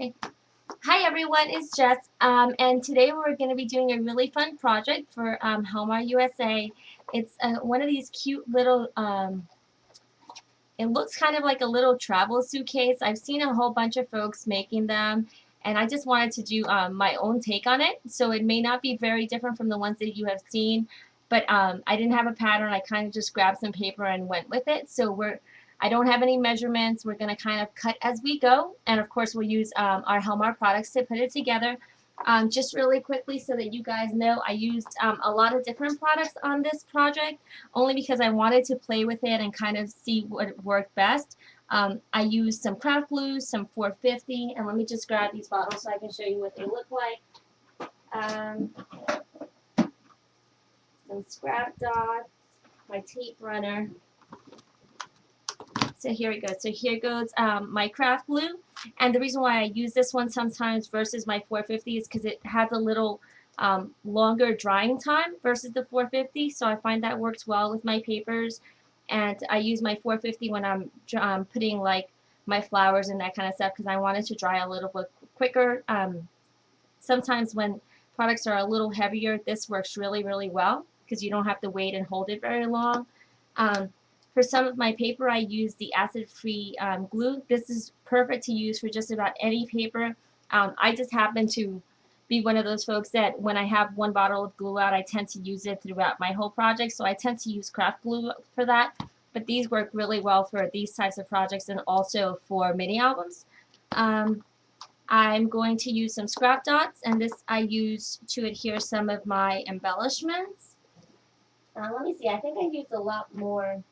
Okay. Hi everyone, it's Jess, and today we're going to be doing a really fun project for Helmar USA. It's one of these cute little, it looks kind of like a little travel suitcase. I've seen a whole bunch of folks making them, and I just wanted to do my own take on it. So it may not be very different from the ones that you have seen, but I didn't have a pattern. I kind of just grabbed some paper and went with it. So I don't have any measurements. We're going to kind of cut as we go, and of course we'll use our Helmar products to put it together. Just really quickly so that you guys know, I used a lot of different products on this project only because I wanted to play with it and kind of see what worked best. I used some craft glue, some 450, and let me just grab these bottles so I can show you what they look like. Some scrap dots, my tape runner. So here we go. So here goes my craft glue, and the reason why I use this one sometimes versus my 450 is because it has a little longer drying time versus the 450, so I find that works well with my papers. And I use my 450 when I'm putting like my flowers and that kind of stuff because I want it to dry a little bit quicker. Sometimes when products are a little heavier, this works really well because you don't have to wait and hold it very long. For some of my paper, I use the acid-free glue. This is perfect to use for just about any paper. I just happen to be one of those folks that when I have one bottle of glue out, I tend to use it throughout my whole project, so I tend to use craft glue for that. But these work really well for these types of projects and also for mini albums. I'm going to use some scrap dots, and this I use to adhere some of my embellishments. Let me see, I think I used a lot more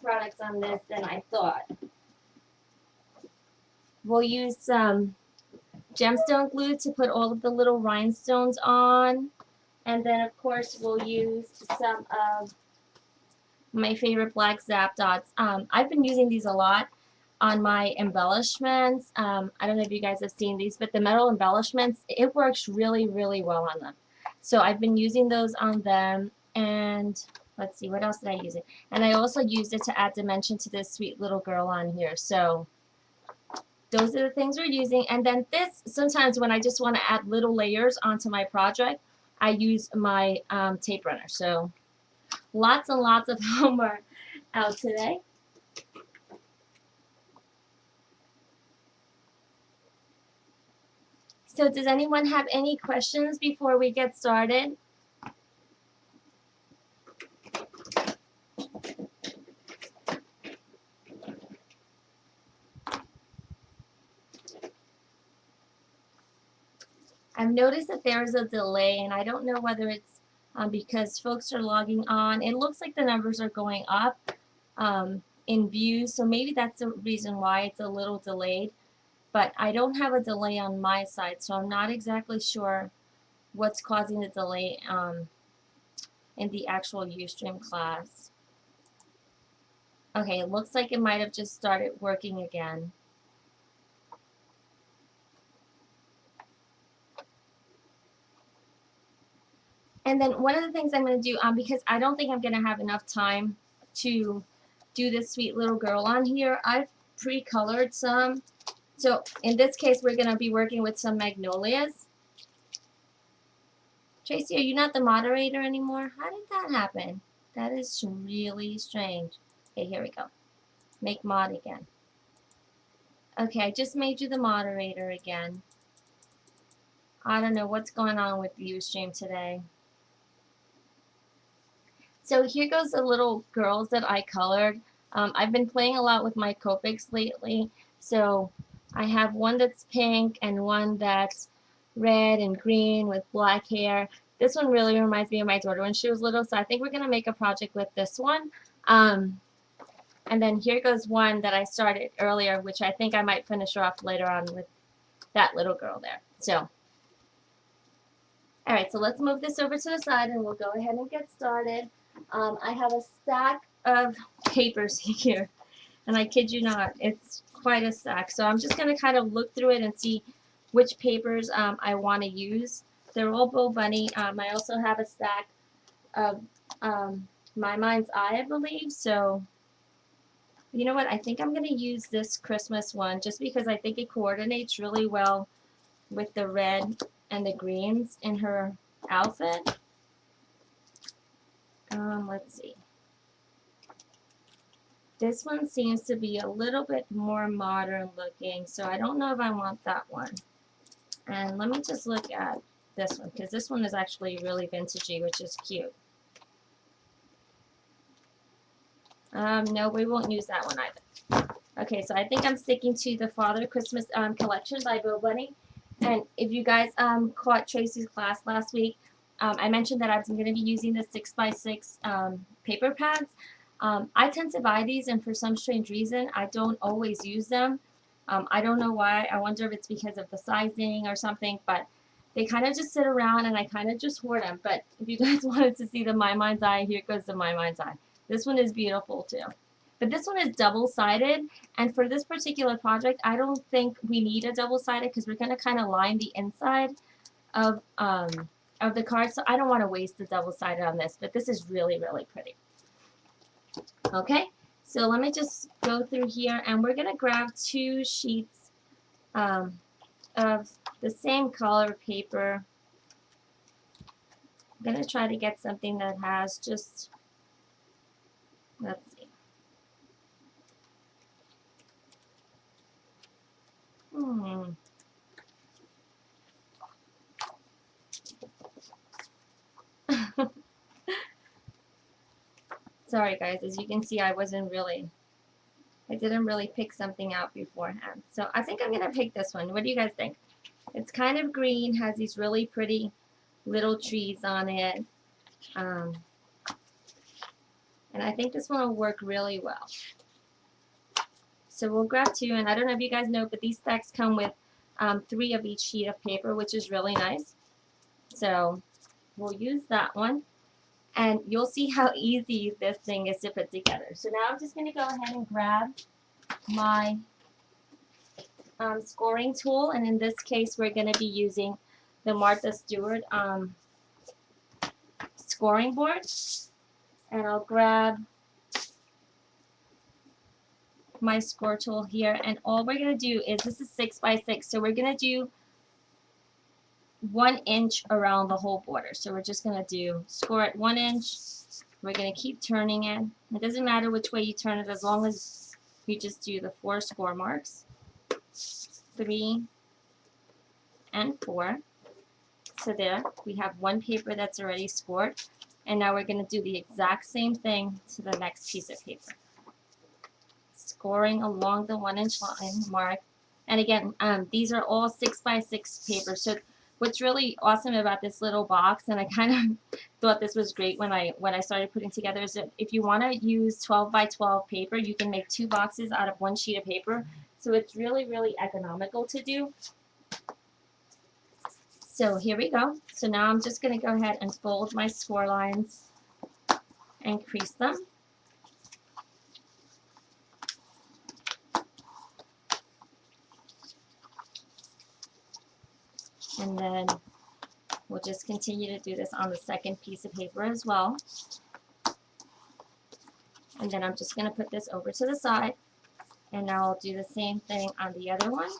products on this than I thought. We'll use some gemstone glue to put all of the little rhinestones on, and then of course we'll use some of my favorite black zap dots. I've been using these a lot on my embellishments. I don't know if you guys have seen these, but the metal embellishments, it works really well on them. So I've been using those on them, and let's see, what else did I use it? And I also used it to add dimension to this sweet little girl on here. So those are the things we're using. And then this, sometimes when I just want to add little layers onto my project, I use my tape runner. So lots and lots of homework out today. So does anyone have any questions before we get started? I've noticed that there is a delay, and I don't know whether it's because folks are logging on. It looks like the numbers are going up in views, so maybe that's the reason why it's a little delayed. But I don't have a delay on my side, so I'm not exactly sure what's causing the delay in the actual Ustream class. Okay, it looks like it might have just started working again. And then one of the things I'm going to do, because I don't think I'm going to have enough time to do this sweet little girl on here, I've pre-colored some. So in this case, we're going to be working with some magnolias. Tracy, are you not the moderator anymore? How did that happen? That is really strange. Okay, here we go. Make mod again. Okay, I just made you the moderator again. I don't know what's going on with the Ustream today. So here goes the little girls that I colored. I've been playing a lot with my Copics lately. So I have one that's pink and one that's red and green with black hair. This one really reminds me of my daughter when she was little, so I think we're going to make a project with this one. And then here goes one that I started earlier, which I think I might finish off later on with that little girl there. So, alright, so let's move this over to the side and we'll go ahead and get started. I have a stack of papers here, and I kid you not, it's quite a stack. So I'm just going to kind of look through it and see which papers I want to use. They're all Bo Bunny. I also have a stack of My Mind's Eye, I believe. So You know what? I think I'm going to use this Christmas one just because I think it coordinates really well with the red and the greens in her outfit. Let's see. This one seems to be a little bit more modern looking, so I don't know if I want that one. And let me just look at this one, because this one is actually really vintagey, which is cute. No, we won't use that one either. Okay, so I think I'm sticking to the Father Christmas collection by Bill Bunny. And if you guys caught Tracy's class last week, I mentioned that I'm going to be using the 6x6 paper pads. I tend to buy these, and for some strange reason, I don't always use them. I don't know why. I wonder if it's because of the sizing or something, but they kind of just sit around, and I kind of just hoard them. But if you guys wanted to see the My Mind's Eye, here goes the My Mind's Eye. This one is beautiful too. But this one is double-sided, and for this particular project, I don't think we need a double-sided because we're going to kind of line the inside of the card, so I don't want to waste the double-sided on this, but this is really, really pretty. Okay, so let me just go through here, and we're going to grab 2 sheets of the same color paper. I'm going to try to get something that has just, let's see. Sorry guys, as you can see, I didn't really pick something out beforehand. So I think I'm going to pick this one. What do you guys think? It's kind of green, has these really pretty little trees on it. And I think this one will work really well. So we'll grab 2, and I don't know if you guys know, but these stacks come with 3 of each sheet of paper, which is really nice. So we'll use that one. And you'll see how easy this thing is to put together. So now I'm just going to go ahead and grab my scoring tool, and in this case we're going to be using the Martha Stewart scoring board. And I'll grab my score tool here, and all we're going to do is, this is 6x6, so we're going to do 1 inch around the whole border. So we're just going to do score at 1 inch. We're going to keep turning it. It doesn't matter which way you turn it, as long as you just do the 4 score marks. 3 and 4. So there, we have 1 paper that's already scored. And now we're going to do the exact same thing to the next piece of paper. Scoring along the 1 inch line mark. And again, these are all 6x6 paper. So what's really awesome about this little box, and I kind of thought this was great when I started putting together, is that if you want to use 12x12 paper, you can make 2 boxes out of 1 sheet of paper. So it's really, really economical to do. So here we go. So now I'm just going to go ahead and fold my score lines and crease them. And then we'll just continue to do this on the second piece of paper as well. And then I'm just going to put this over to the side. And now I'll do the same thing on the other one.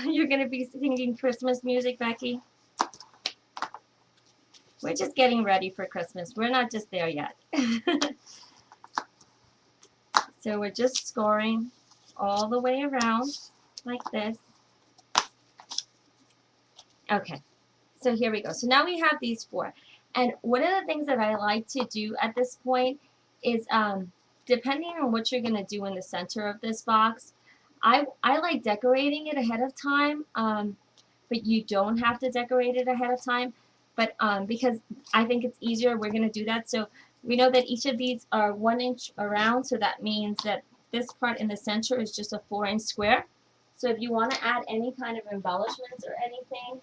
You're going to be singing Christmas music, Becky? We're just getting ready for Christmas. We're not just there yet. So we're just scoring all the way around like this. Okay, so here we go. So now we have these 4. And one of the things that I like to do at this point is, depending on what you're going to do in the center of this box, I like decorating it ahead of time, but you don't have to decorate it ahead of time. But because I think it's easier, we're going to do that. So we know that each of these are 1 inch around, so that means that this part in the center is just a 4-inch square. So if you want to add any kind of embellishments or anything,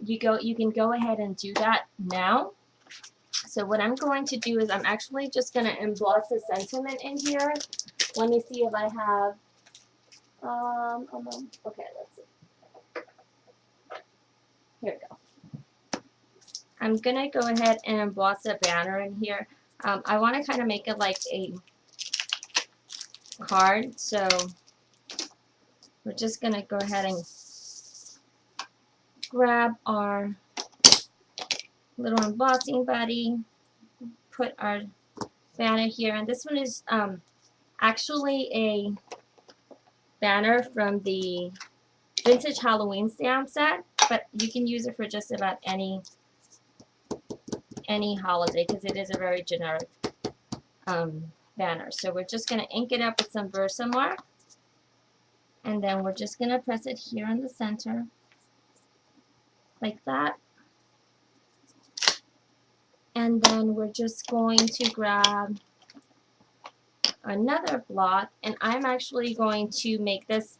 you can go ahead and do that now. So what I'm going to do is I'm actually just going to emboss a sentiment in here. Let me see if I have, okay, let's see. Here we go. I'm going to go ahead and emboss a banner in here. I want to kind of make it like a card, so we're just going to go ahead and grab our little embossing buddy, put our banner here, and this one is actually a banner from the vintage Halloween stamp set, but you can use it for just about any holiday because it is a very generic banner. So we're just going to ink it up with some Versamark, and then we're just going to press it here in the center like that, and then we're just going to grab another block, and I'm actually going to make this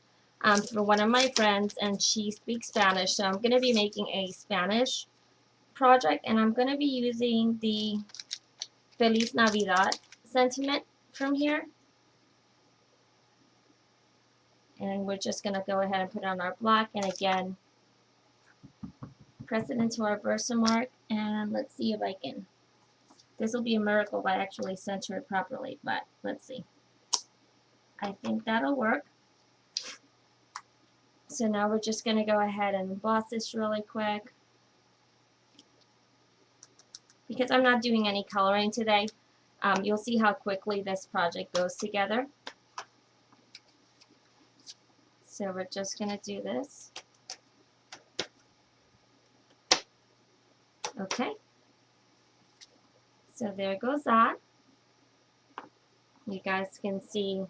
for one of my friends, and she speaks Spanish, so I'm going to be making a Spanish project, and I'm going to be using the Feliz Navidad sentiment from here, and we're just going to go ahead and put it on our block, and again press it into our Versamark, and let's see if I can, this will be a miracle if I actually center it properly, but let's see. I think that'll work. So now we're just going to go ahead and emboss this really quick. Because I'm not doing any coloring today, you'll see how quickly this project goes together. So we're just going to do this. Okay. So there goes that. You guys can see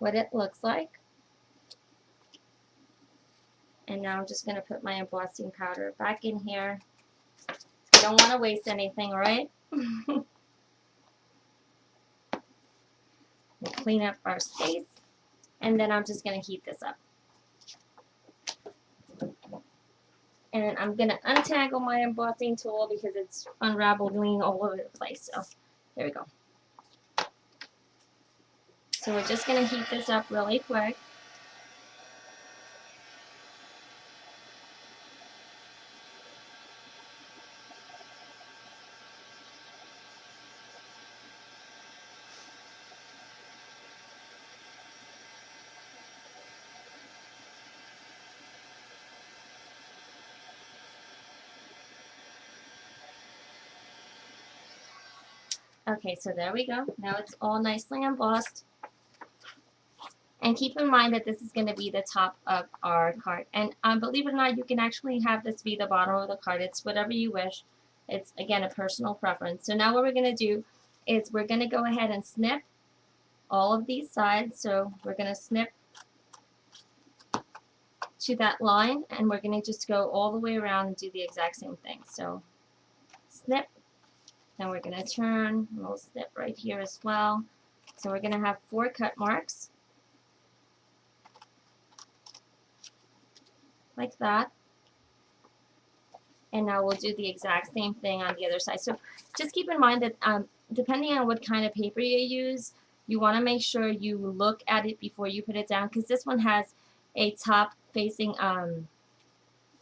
what it looks like. And now I'm just going to put my embossing powder back in here. I don't want to waste anything, right? We'll clean up our space. And then I'm just going to heat this up. And I'm going to untangle my embossing tool because it's unraveling all over the place. So there we go. So we're just going to heat this up really quick. Okay, so there we go. Now it's all nicely embossed. And keep in mind that this is going to be the top of our card. And believe it or not, you can actually have this be the bottom of the card. It's whatever you wish. It's, again, a personal preference. So now what we're going to do is we're going to go ahead and snip all of these sides. So we're going to snip to that line, and we're going to just go all the way around and do the exact same thing. So snip. Then we're going to turn, and we'll snip right here as well. So we're going to have 4 cut marks, like that. And now we'll do the exact same thing on the other side. So just keep in mind that depending on what kind of paper you use, you want to make sure you look at it before you put it down, because this one has a top-facing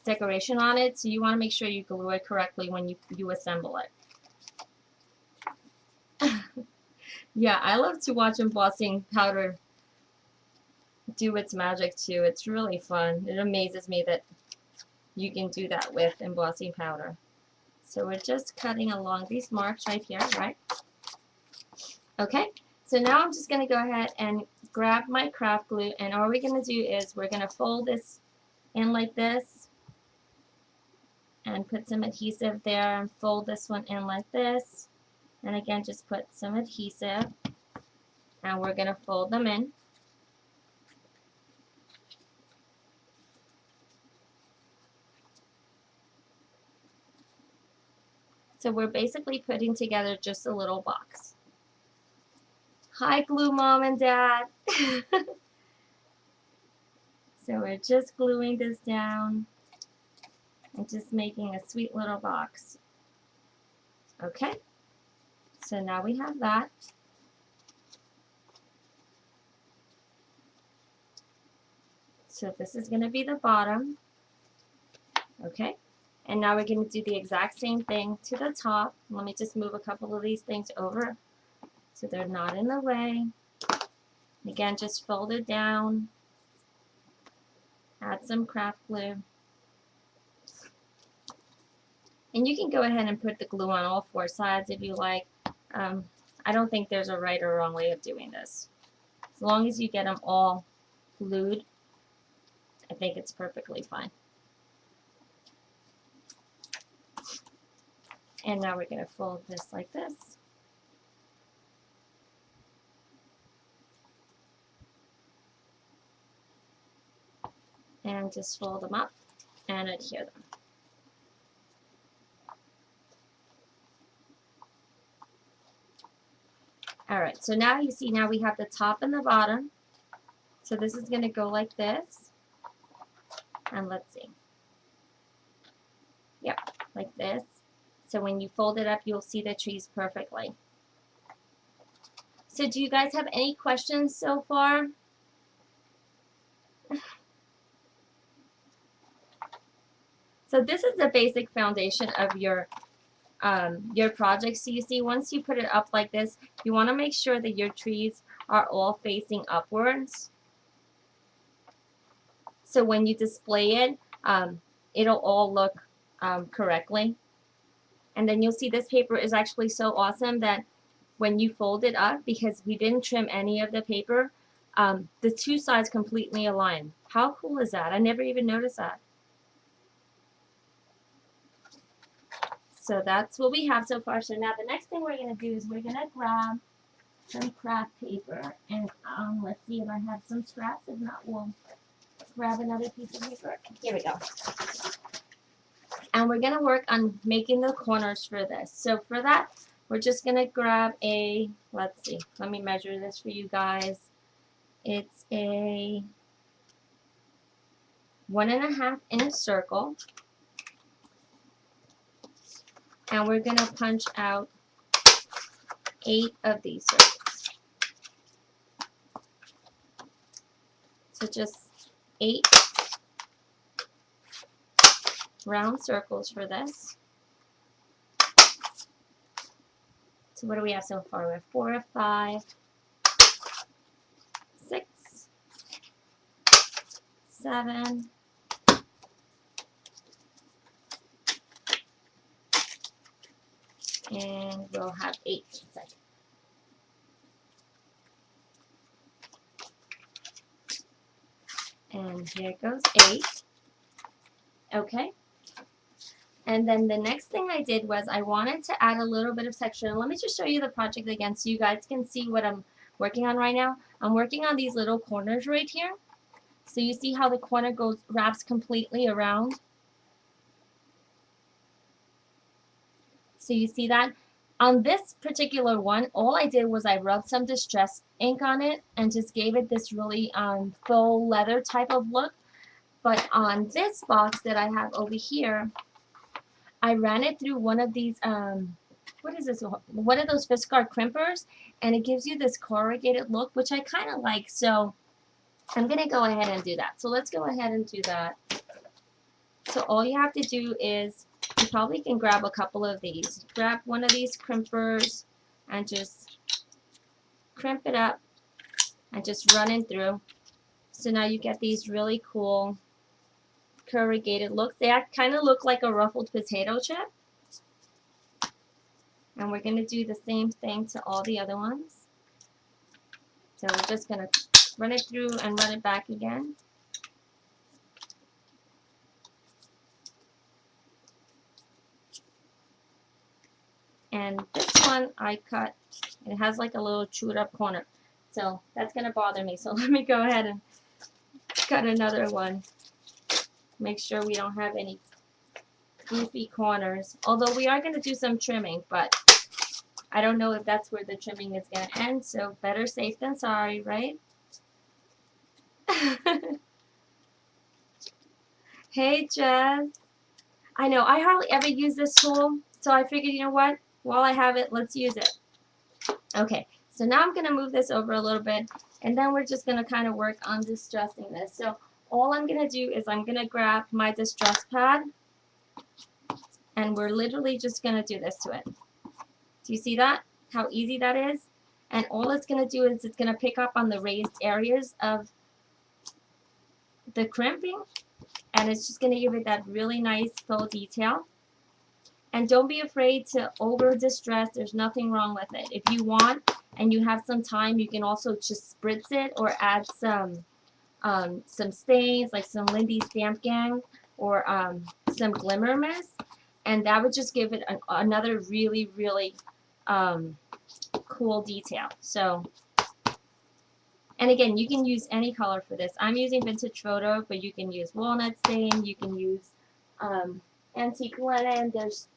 decoration on it, so you want to make sure you glue it correctly when you assemble it. Yeah, I love to watch embossing powder do its magic too. It's really fun. It amazes me that you can do that with embossing powder. So we're just cutting along these marks right here, right? Okay, so now I'm just going to go ahead and grab my craft glue, and all we're going to do is we're going to fold this in like this and put some adhesive there, and fold this one in like this, and again just put some adhesive, and we're going to fold them in. So we're basically putting together just a little box. Hi, glue mom and dad. So we're just gluing this down and just making a sweet little box. Okay, so now we have that. So this is going to be the bottom. Okay, And now we're going to do the exact same thing to the top. Let me just move a couple of these things over so they're not in the way. Again, just fold it down, add some craft glue. And you can go ahead and put the glue on all four sides if you like. I don't think there's a right or wrong way of doing this. As long as you get them all glued, I think it's perfectly fine. And now we're going to fold this like this. And just fold them up and adhere them. Alright, so now you see, now we have the top and the bottom. So this is going to go like this. And let's see. Yep, like this. So when you fold it up, you'll see the trees perfectly. So do you guys have any questions so far? So this is the basic foundation of your project. So you see, once you put it up like this, you want to make sure that your trees are all facing upwards. So when you display it, it'll all look correctly. And then you'll see this paper is actually so awesome that when you fold it up, because we didn't trim any of the paper, the two sides completely align. How cool is that? I never even noticed that. So that's what we have so far. So now the next thing we're going to do is we're going to grab some craft paper, and let's see if I have some scraps. If not, we'll grab another piece of paper. Here we go. And we're going to work on making the corners for this. So for that, we're just going to grab a, let's see, let me measure this for you guys. It's a 1.5 inch circle. And we're going to punch out 8 of these circles. So just 8 round circles for this. So what do we have so far? We have 4, 5, 6, 7, and we'll have 8 in a second. And here goes 8. Okay. And then the next thing I did was I wanted to add a little bit of texture. And let me just show you the project again so you guys can see what I'm working on right now. I'm working on these little corners right here. So you see how the corner wraps completely around. So you see that? On this particular one, all I did was I rubbed some distress ink on it and just gave it this really faux leather type of look. But on this box that I have over here, I ran it through one of these, what is this? One of those Fiskars crimpers, and it gives you this corrugated look, which I kind of like. So I'm going to go ahead and do that. So let's go ahead and do that. So all you have to do is, you probably can grab a couple of these. Grab one of these crimpers and just crimp it up and just run it through. So now you get these really cool corrugated looks. They kind of look like a ruffled potato chip. And we're going to do the same thing to all the other ones. So we're just going to run it through and run it back again. And this one I cut, it has like a little chewed up corner. So that's going to bother me. So let me go ahead and cut another one. Make sure we don't have any goofy corners. Although we are going to do some trimming, but I don't know if that's where the trimming is going to end. So better safe than sorry, right? Hey, Jess. I know, I hardly ever use this tool. So I figured, you know what? While I have it, let's use it. Okay, so now I'm going to move this over a little bit, and then we're just going to kind of work on distressing this. So all I'm going to do is I'm going to grab my distress pad, and we're literally just going to do this to it. Do you see that? How easy that is? And all it's going to do is it's going to pick up on the raised areas of the crimping, and it's just going to give it that really nice full detail. And don't be afraid to over distress. There's nothing wrong with it. If you want and you have some time, you can also just spritz it or add some stains, like some Lindy Stamp Gang or some Glimmer Mist, and that would just give it another really, really cool detail. So, and again, you can use any color for this. I'm using Vintage Photo, but you can use Walnut Stain, you can use Antique Linen. There's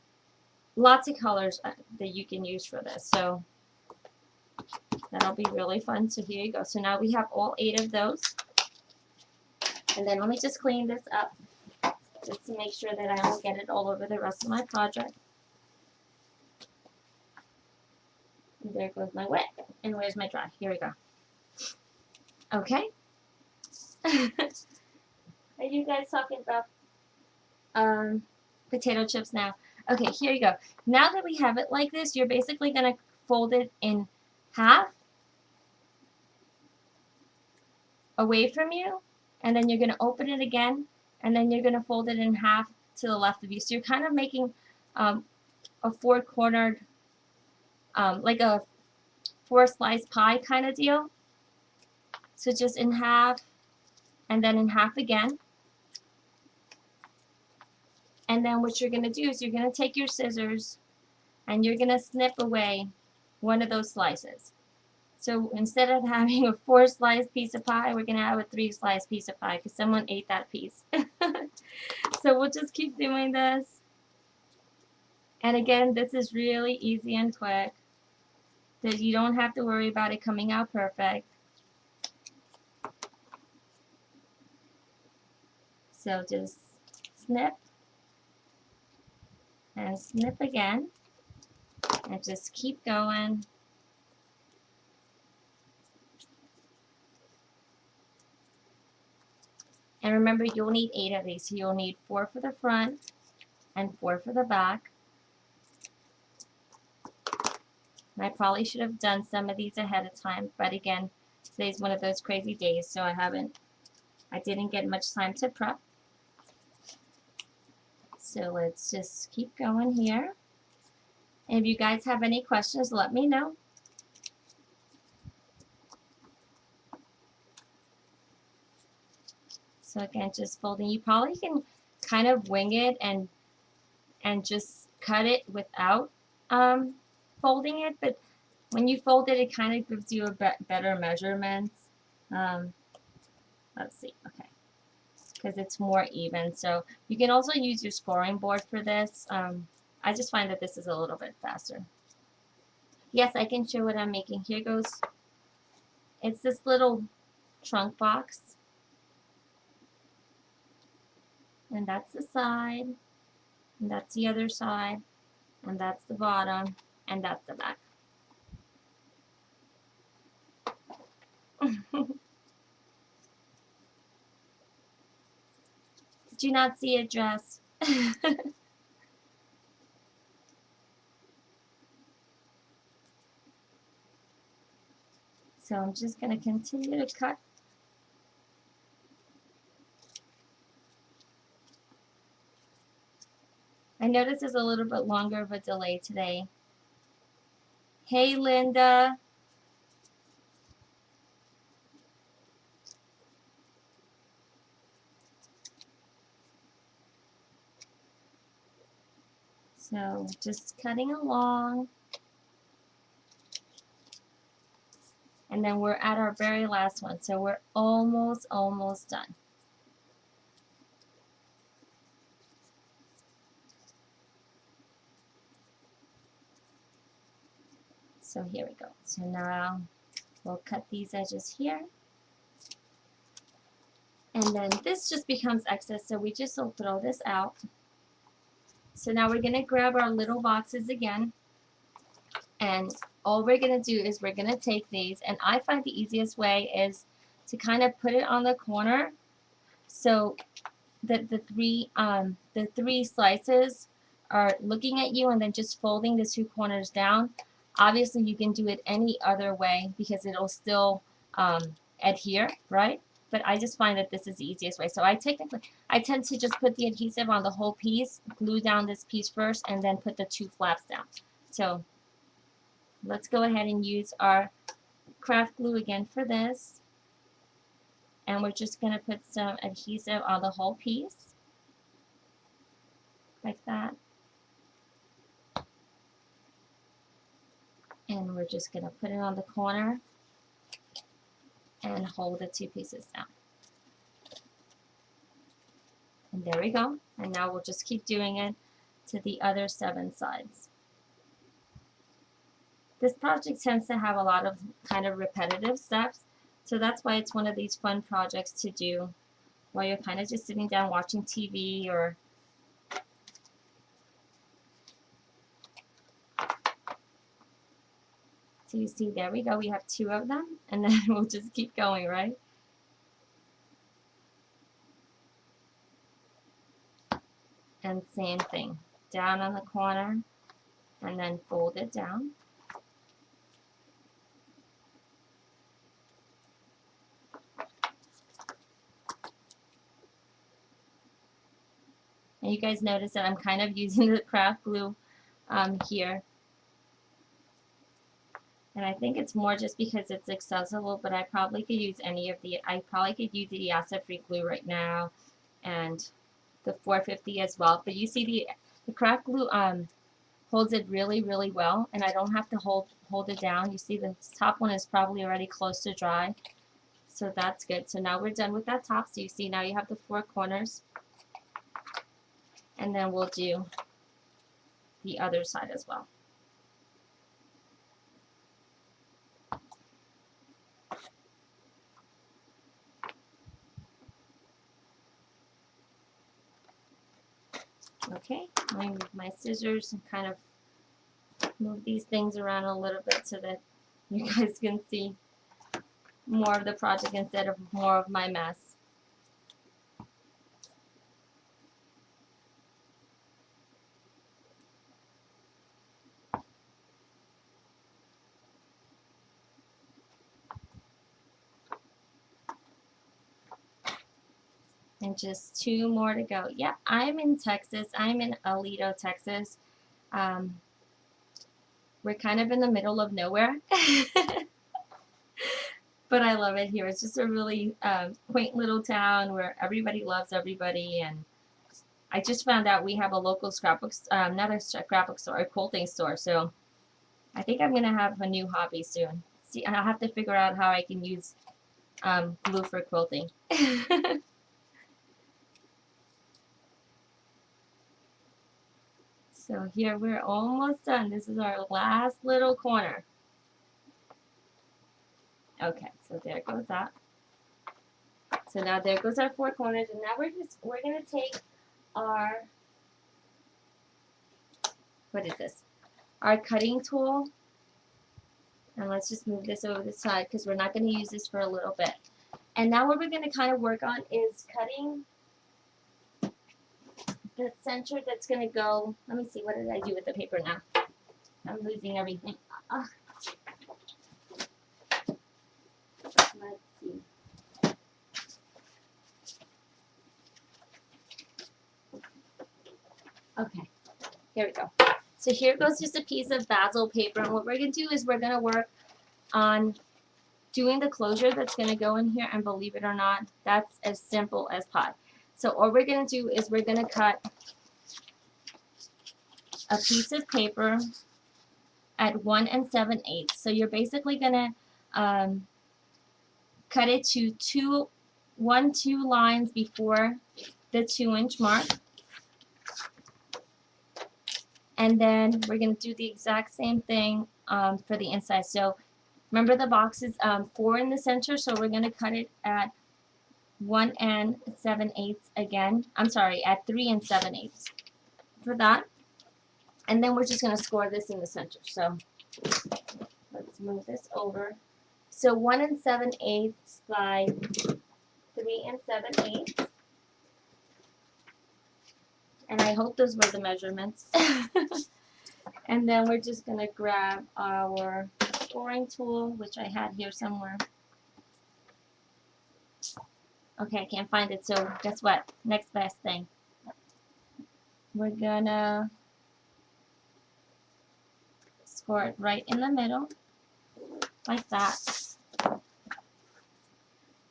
lots of colors that you can use for this. So that'll be really fun. So here you go. So now we have all 8 of those. And then let me just clean this up just to make sure that I don't get it all over the rest of my project. And there goes my wet. And where's my dry? Here we go. Okay. Are you guys talking about potato chips now? Okay, here you go. Now that we have it like this, you're basically going to fold it in half away from you, and then you're going to open it again, and then you're going to fold it in half to the left of you. So you're kind of making a 4-cornered, like a 4-slice pie kind of deal. So just in half, and then in half again. And then what you're going to do is you're going to take your scissors and you're going to snip away one of those slices. So instead of having a 4-slice piece of pie, we're going to have a 3-slice piece of pie because someone ate that piece. So we'll just keep doing this. And again, this is really easy and quick. That you don't have to worry about it coming out perfect. So just snip and snip again, and just keep going. And remember, you'll need 8 of these. So you'll need 4 for the front and 4 for the back. And I probably should have done some of these ahead of time, but again, today's one of those crazy days, so I didn't get much time to prep. So let's just keep going here. And if you guys have any questions, let me know. So again, just folding. You probably can kind of wing it and just cut it without folding it, but when you fold it, it kind of gives you a better measurement. Let's see, okay, because it's more even. So you can also use your scoring board for this. I just find that this is a little bit faster. Yes, I can show what I'm making. Here goes. It's this little trunk box. And that's the side. And that's the other side. And that's the bottom. And that's the back. Did you not see a dress? So I'm just going to continue to cut. I notice there's a little bit longer of a delay today. Hey, Linda. So just cutting along. And then we're at our very last one. So we're almost done. So here we go. So now we'll cut these edges here. And then this just becomes excess, so we just will throw this out. So now we're going to grab our little boxes again. And all we're going to do is we're going to take these, and I find the easiest way is to kind of put it on the corner so that the three slices are looking at you and then just folding the two corners down. Obviously, you can do it any other way because it'll still adhere, right? But I just find that this is the easiest way. So I tend to just put the adhesive on the whole piece, glue down this piece first, and then put the two flaps down. So let's go ahead and use our craft glue again for this. And we're just going to put some adhesive on the whole piece, like that. And we're just going to put it on the corner and hold the two pieces down. And there we go. And now we'll just keep doing it to the other 7 sides. This project tends to have a lot of kind of repetitive steps, so that's why it's one of these fun projects to do while you're kind of just sitting down watching TV or so you see, there we go, we have 2 of them, and then we'll just keep going, right? And same thing, down on the corner, and then fold it down. And you guys notice that I'm kind of using the craft glue here. And I think it's more just because it's accessible, but I probably could use I probably could use the acid-free glue right now and the 450 as well. But you see the craft glue holds it really, really well, and I don't have to hold it down. You see the top one is probably already close to dry, so that's good. So now we're done with that top. So you see now you have the 4 corners, and then we'll do the other side as well. Okay, let me move my scissors and kind of move these things around a little bit so that you guys can see more of the project instead of more of my mess. And just 2 more to go. Yeah, I'm in Texas. I'm in Aledo, Texas. We're kind of in the middle of nowhere. But I love it here. It's just a really quaint little town where everybody loves everybody. And I just found out we have a local scrapbook, not a scrapbook store, a quilting store. So I think I'm going to have a new hobby soon. See, I'll have to figure out how I can use glue for quilting. So here we're almost done. This is our last little corner. Okay, so there goes that. So now there goes our 4 corners, and now we're gonna take our, what is this? Our cutting tool, and let's just move this over the side because we're not gonna use this for a little bit. And now what we're gonna kind of work on is cutting the center that's gonna go. Let me see, what did I do with the paper now? I'm losing everything. Let's see. Okay, here we go. So here goes just a piece of basil paper, and what we're going to do is we're going to work on doing the closure that's going to go in here, and believe it or not, that's as simple as pie. So all we're going to do is we're going to cut a piece of paper at 1 7/8. So you're basically going to cut it to 2 lines before the 2-inch mark. And then we're going to do the exact same thing for the inside. So remember the box is 4 in the center, so we're going to cut it at 1 7/8 again. I'm sorry, at 3 7/8 for that. And then we're just going to score this in the center. So let's move this over. So 1 7/8 by 3 7/8. And I hope those were the measurements. And then we're just going to grab our scoring tool, which I had here somewhere. Okay, I can't find it, so guess what? Next best thing. We're going to score it right in the middle, like that.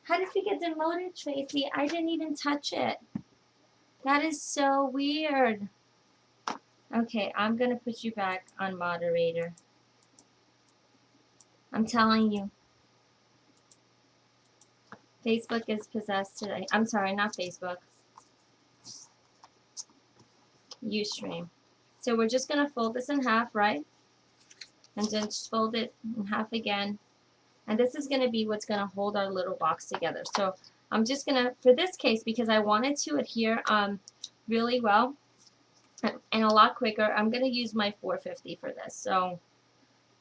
How did you get demoted, Tracy? I didn't even touch it. That is so weird. Okay, I'm going to put you back on moderator. I'm telling you. Facebook is possessed today. I'm sorry, not Facebook. Ustream. So we're just going to fold this in half, right? And then just fold it in half again. And this is going to be what's going to hold our little box together. So I'm just going to, for this case, because I wanted to adhere really well and a lot quicker, I'm going to use my 450 for this. So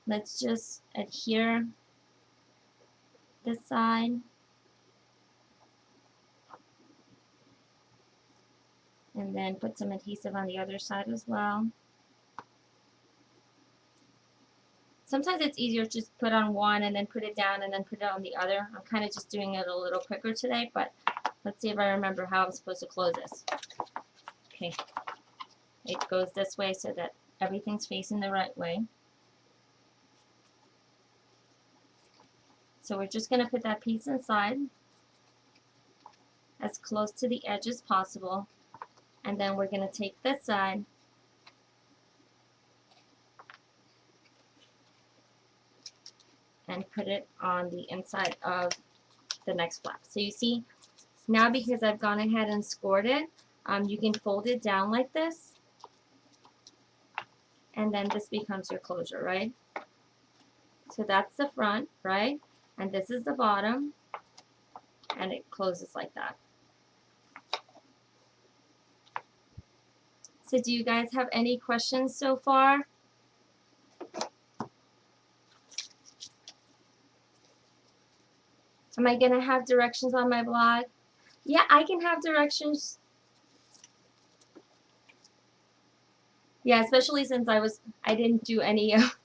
let's just adhere this side. And then put some adhesive on the other side as well. Sometimes it's easier to just put on one and then put it down and then put it on the other. I'm kind of just doing it a little quicker today, but let's see if I remember how I'm supposed to close this. Okay, it goes this way so that everything's facing the right way. So we're just going to put that piece inside as close to the edge as possible, and then we're going to take this side and put it on the inside of the next flap. So you see, now because I've gone ahead and scored it, you can fold it down like this, and then this becomes your closure, right? So that's the front, right? And this is the bottom, and it closes like that. So do you guys have any questions so far? Am I going to have directions on my blog? Yeah, I can have directions. Yeah, especially since I didn't do any of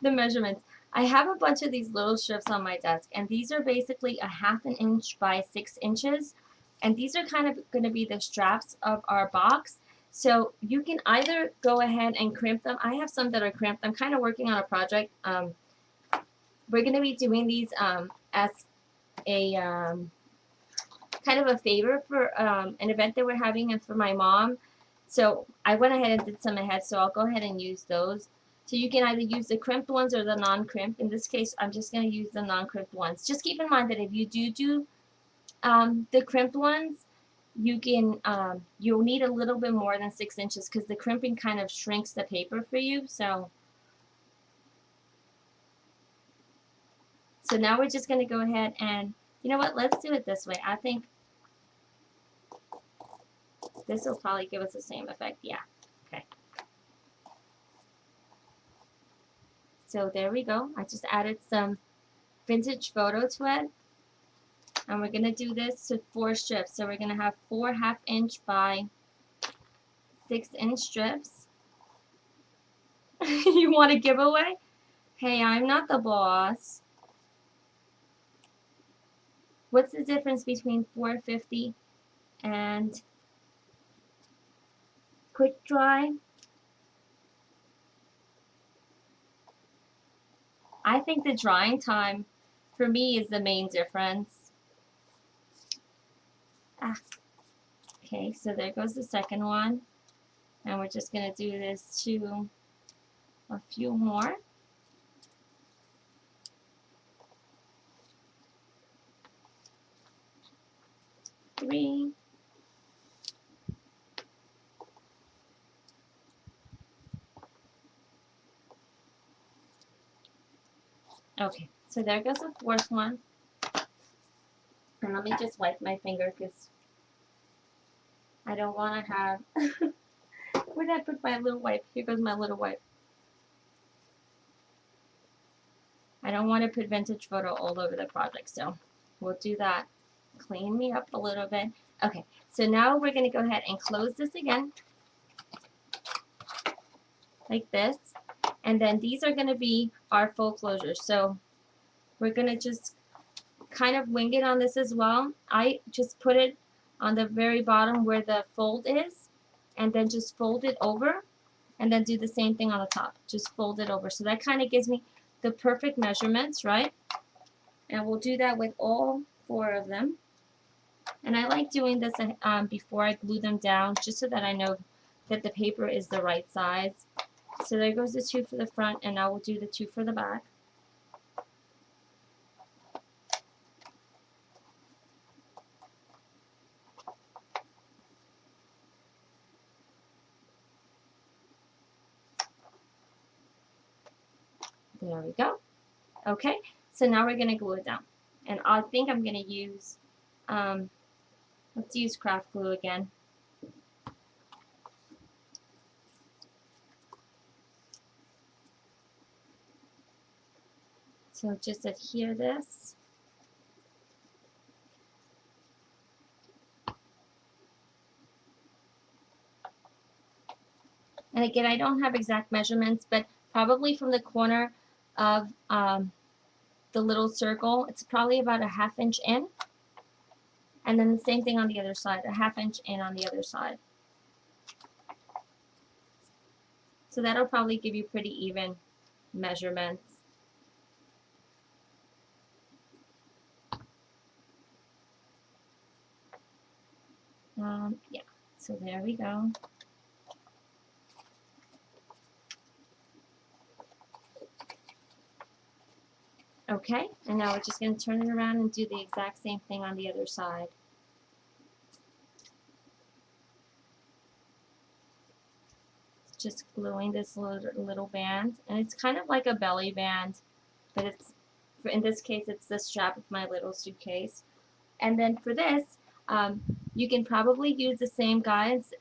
the measurements. I have a bunch of these little strips on my desk, and these are basically a 1/2 inch by 6 inches. And these are kind of going to be the straps of our box. So you can either go ahead and crimp them. I have some that are crimped. I'm kind of working on a project. We're going to be doing these as a kind of a favor for an event that we're having and for my mom. So I went ahead and did some ahead, so I'll go ahead and use those. So you can either use the crimped ones or the non-crimped. In this case, I'm just going to use the non-crimped ones. Just keep in mind that if you do the crimped ones, you can you'll need a little bit more than 6 inches because the crimping kind of shrinks the paper for you. So now we're just going to go ahead and, you know what, let's do it this way. I think this will probably give us the same effect. Yeah. Okay. So there we go. I just added some vintage photo to it. And we're going to do this to 4 strips. So we're going to have 4 1/2 inch by 6 inch strips. You want a giveaway? Hey, I'm not the boss. What's the difference between 450 and quick dry? I think the drying time for me is the main difference. Okay, so there goes the second one. And we're just going to do this to a few more. Three. Okay, so there goes the 4th one. And let me just wipe my finger because I don't want to have... Where did I put my little wipe? Here goes my little wipe. I don't want to put vintage photo all over the project, so we'll do that. Clean me up a little bit. Okay, so now we're going to go ahead and close this again. like this. And then these are going to be our full closures. So we're going to just kind of wing it on this as well. I just put it on the very bottom where the fold is, and then just fold it over, and then do the same thing on the top. Just fold it over. So that kind of gives me the perfect measurements, right? And we'll do that with all 4 of them. And I like doing this before I glue them down, just so that I know that the paper is the right size. So there goes the 2 for the front, and now we'll do the 2 for the back. There we go. Okay, so now we're going to glue it down. And I think I'm going to use, let's use craft glue again. So just adhere this. And again, I don't have exact measurements, but probably from the corner of the little circle, it's probably about a 1/2 inch in. And then the same thing on the other side, a 1/2 inch in on the other side. So that'll probably give you pretty even measurements. Yeah, so there we go. Okay, and now we're just going to turn it around and do the exact same thing on the other side. Just gluing this little band, and it's kind of like a belly band, but it's, in this case, it's the strap of my little suitcase. And then for this, you can probably use the same guides.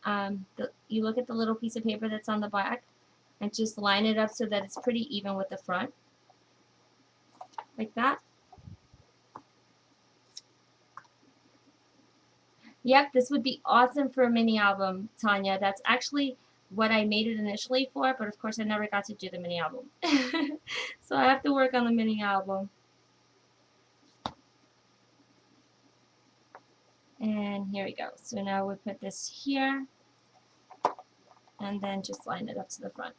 You look at the little piece of paper that's on the back, and just line it up so that it's pretty even with the front, like that. Yep, this would be awesome for a mini album, Tanya. That's actually what I made it initially for, but of course I never got to do the mini album. So I have to work on the mini album. And here we go. So now we put this here, and then just line it up to the front,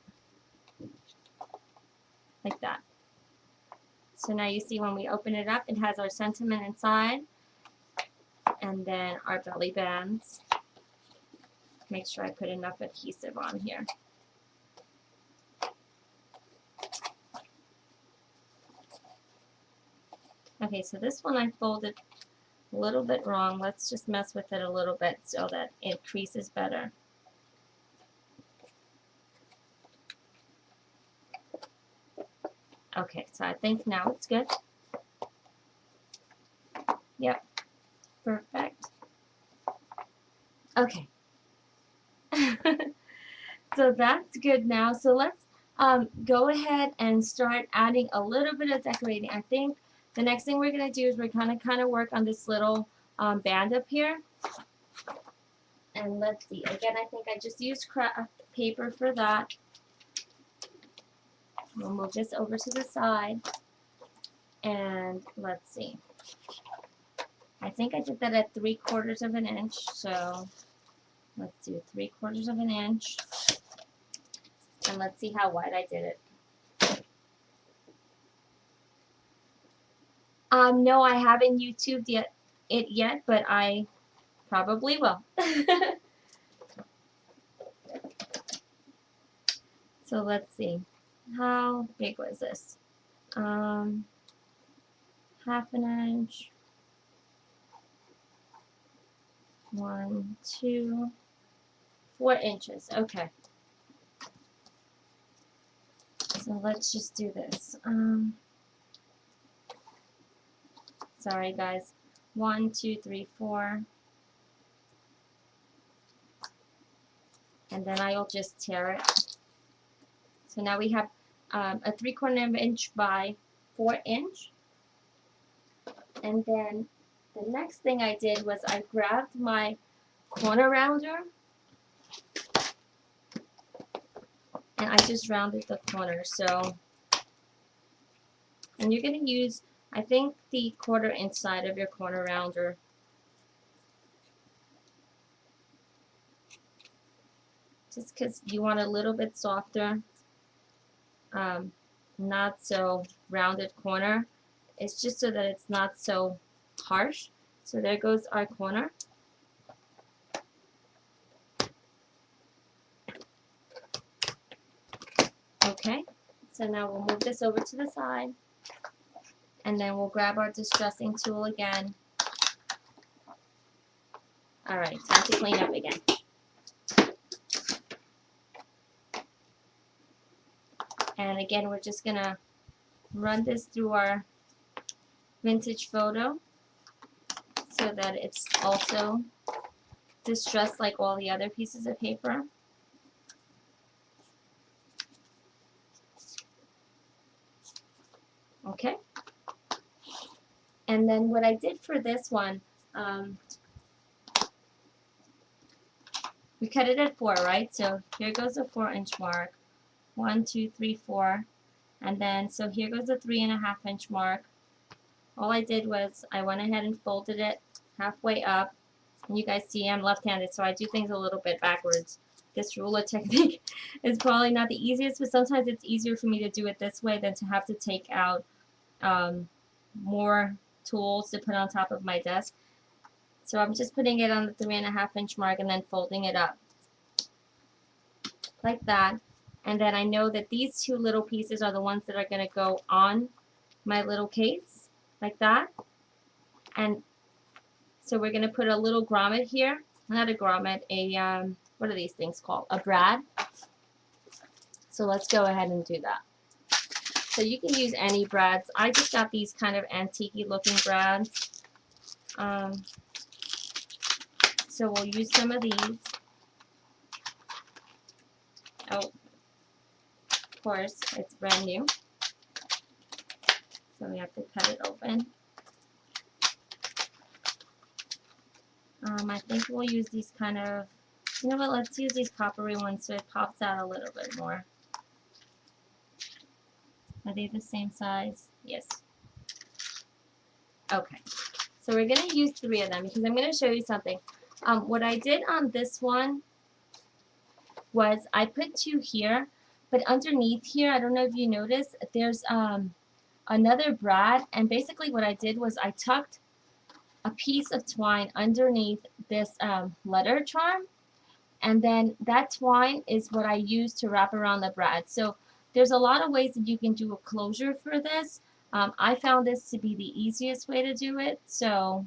like that. So now you see when we open it up, it has our sentiment inside, and then our belly bands. Make sure I put enough adhesive on here. Okay, so this one I folded a little bit wrong. Let's just mess with it a little bit so that it creases better. Okay, so I think now it's good. Yep, perfect. Okay. So that's good now. So let's go ahead and start adding a little bit of decorating. I think the next thing we're going to do is we're going to kind of work on this little band up here. And let's see. Again, I think I just used craft paper for that. We'll move this over to the side. And let's see. I think I did that at 3/4 of an inch. So let's do 3/4 of an inch. And let's see how wide I did it. No, I haven't YouTubed it yet, but I probably will. So let's see. How big was this? 1/2 an inch. 1, 2, 4 inches. Okay. So let's just do this. Sorry guys. 1, 2, 3, 4. And then I'll just tear it. So now we have a 3/4 inch by 4 inch. And then the next thing I did was I grabbed my corner rounder and I just rounded the corner. So, and you're going to use, I think, the 1/4 inch side of your corner rounder. Just because you want a little bit softer, not so rounded corner. It's just so that it's not so harsh. So there goes our corner. Okay, so now we'll move this over to the side, and then we'll grab our distressing tool again. Alright, time to clean up again. And again, we're just gonna run this through our vintage photo so that it's also distressed like all the other pieces of paper. Okay. And then what I did for this one, we cut it at 4, right? So here goes a 4-inch mark. 1, 2, 3, 4. And then, so here goes a 3.5-inch mark. All I did was I went ahead and folded it halfway up. And you guys see I'm left-handed, so I do things a little bit backwards. This ruler technique is probably not the easiest, but sometimes it's easier for me to do it this way than to have to take out more tools to put on top of my desk. So I'm just putting it on the 3.5-inch mark and then folding it up like that. And then I know that these 2 little pieces are the ones that are going to go on my little case like that. And so we're going to put a little grommet here. Not a grommet, a, what are these things called? A brad. So let's go ahead and do that. So you can use any brads. I just got these kind of antique-y looking brads. So we'll use some of these. Oh, of course, it's brand new. So we have to cut it open. I think we'll use these kind of, you know what, let's use these coppery ones so it pops out a little bit more. Are they the same size? Yes. Okay. So we're going to use 3 of them because I'm going to show you something. What I did on this one was I put 2 here, but underneath here, I don't know if you noticed, there's another brad, and basically what I did was I tucked a piece of twine underneath this letter charm, and then that twine is what I use to wrap around the brad. So there's a lot of ways that you can do a closure for this. I found this to be the easiest way to do it, so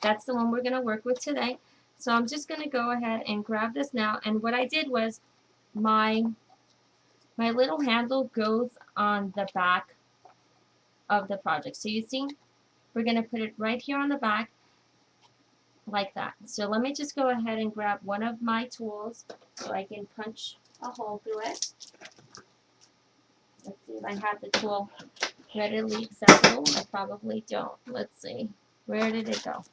that's the one we're going to work with today. So I'm just going to go ahead and grab this now, and what I did was my little handle goes on the back of the project. So you see, we're going to put it right here on the back like that. So let me just go ahead and grab one of my tools so I can punch a hole through it. Let's see if I have the tool readily accessible. I probably don't. Let's see. Where did it go?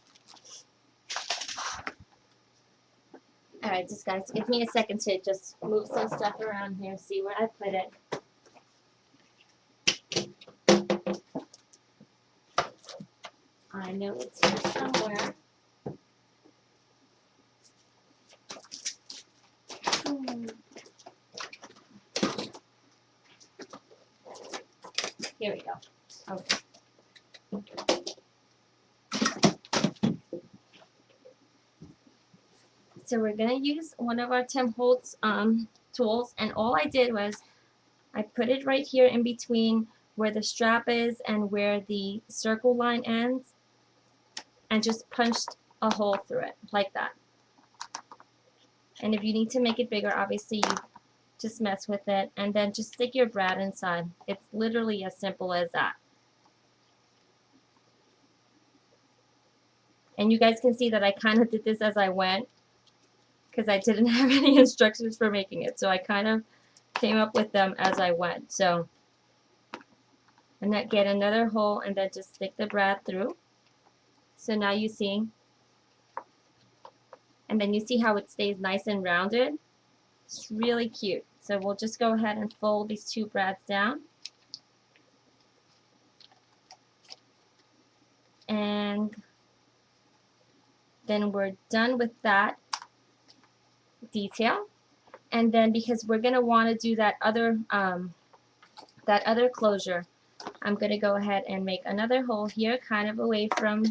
Alright, just guys, give me a second to just move some stuff around here, see where I put it. I know it's here somewhere. Here we go. Okay. So we're going to use one of our Tim Holtz tools, and all I did was I put it right here in between where the strap is and where the circle line ends, and just punched a hole through it like that. And if you need to make it bigger, obviously you just mess with it, and then just stick your brad inside. It's literally as simple as that. And you guys can see that I kind of did this as I went because I didn't have any instructions for making it, so I kind of came up with them as I went. So, and then get another hole and then just stick the brad through. So now you see, and then you see how it stays nice and rounded. It's really cute. So we'll just go ahead and fold these two brads down. And then we're done with that detail. And then because we're going to want to do that other closure, I'm going to go ahead and make another hole here, kind of away from,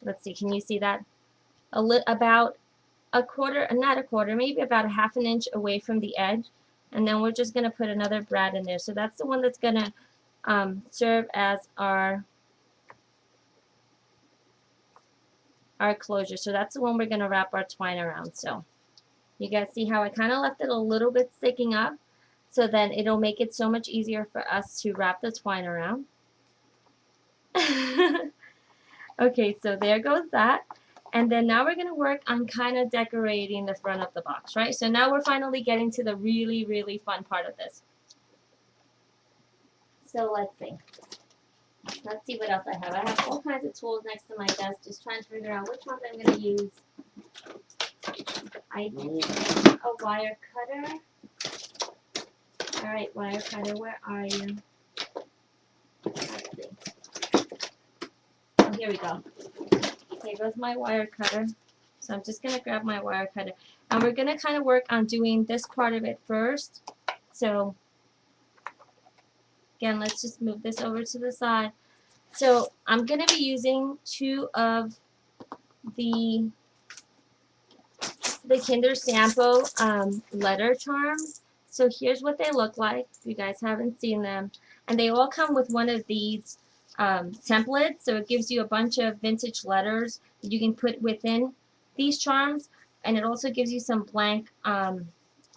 let's see, can you see that? About a quarter, not a quarter, maybe about a half an inch away from the edge. And then we're just going to put another brad in there. So that's the one that's going to serve as our closure. So that's the one we're going to wrap our twine around. So you guys see how I kind of left it a little bit sticking up, so then it'll make it so much easier for us to wrap the twine around. Okay, so there goes that. And then now we're going to work on kind of decorating the front of the box, right? So now we're finally getting to the really, really fun part of this. So let's see. Let's see what else I have. I have all kinds of tools next to my desk, just trying to figure out which ones I'm going to use. I need a wire cutter. Alright, wire cutter, where are you? Let's see. Oh, here we go. Here goes my wire cutter. So I'm just going to grab my wire cutter. And we're going to kind of work on doing this part of it first. So, again, let's just move this over to the side. So I'm going to be using two of the Kinder Sampo letter charms. So here's what they look like, if you guys haven't seen them. And they all come with one of these templates, so it gives you a bunch of vintage letters that you can put within these charms, and it also gives you some blank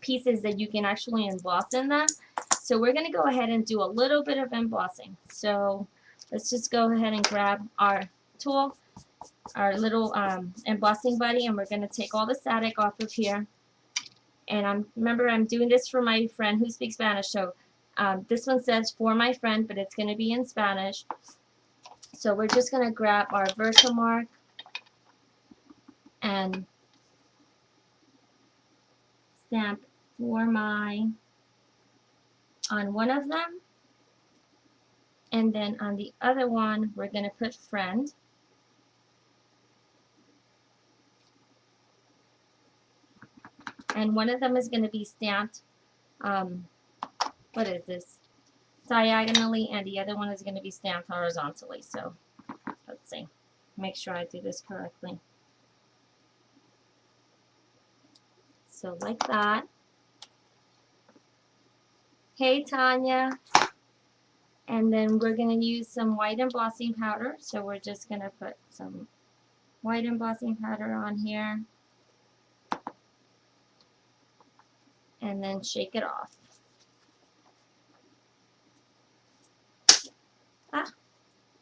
pieces that you can actually emboss in them. So we're going to go ahead and do a little bit of embossing. So let's just go ahead and grab our tool, our little embossing buddy, and we're going to take all the static off of here. And remember, I'm doing this for my friend who speaks Spanish, so this one says for my friend, but it's going to be in Spanish. So we're just going to grab our Versamark and stamp for my on one of them, and then on the other one we're going to put friend. And one of them is going to be stamped, what is this, diagonally, and the other one is going to be stamped horizontally. So let's see, make sure I do this correctly. So like that. Hey Tanya. And then we're going to use some white embossing powder. So we're just going to put some white embossing powder on here. And then shake it off. Ah,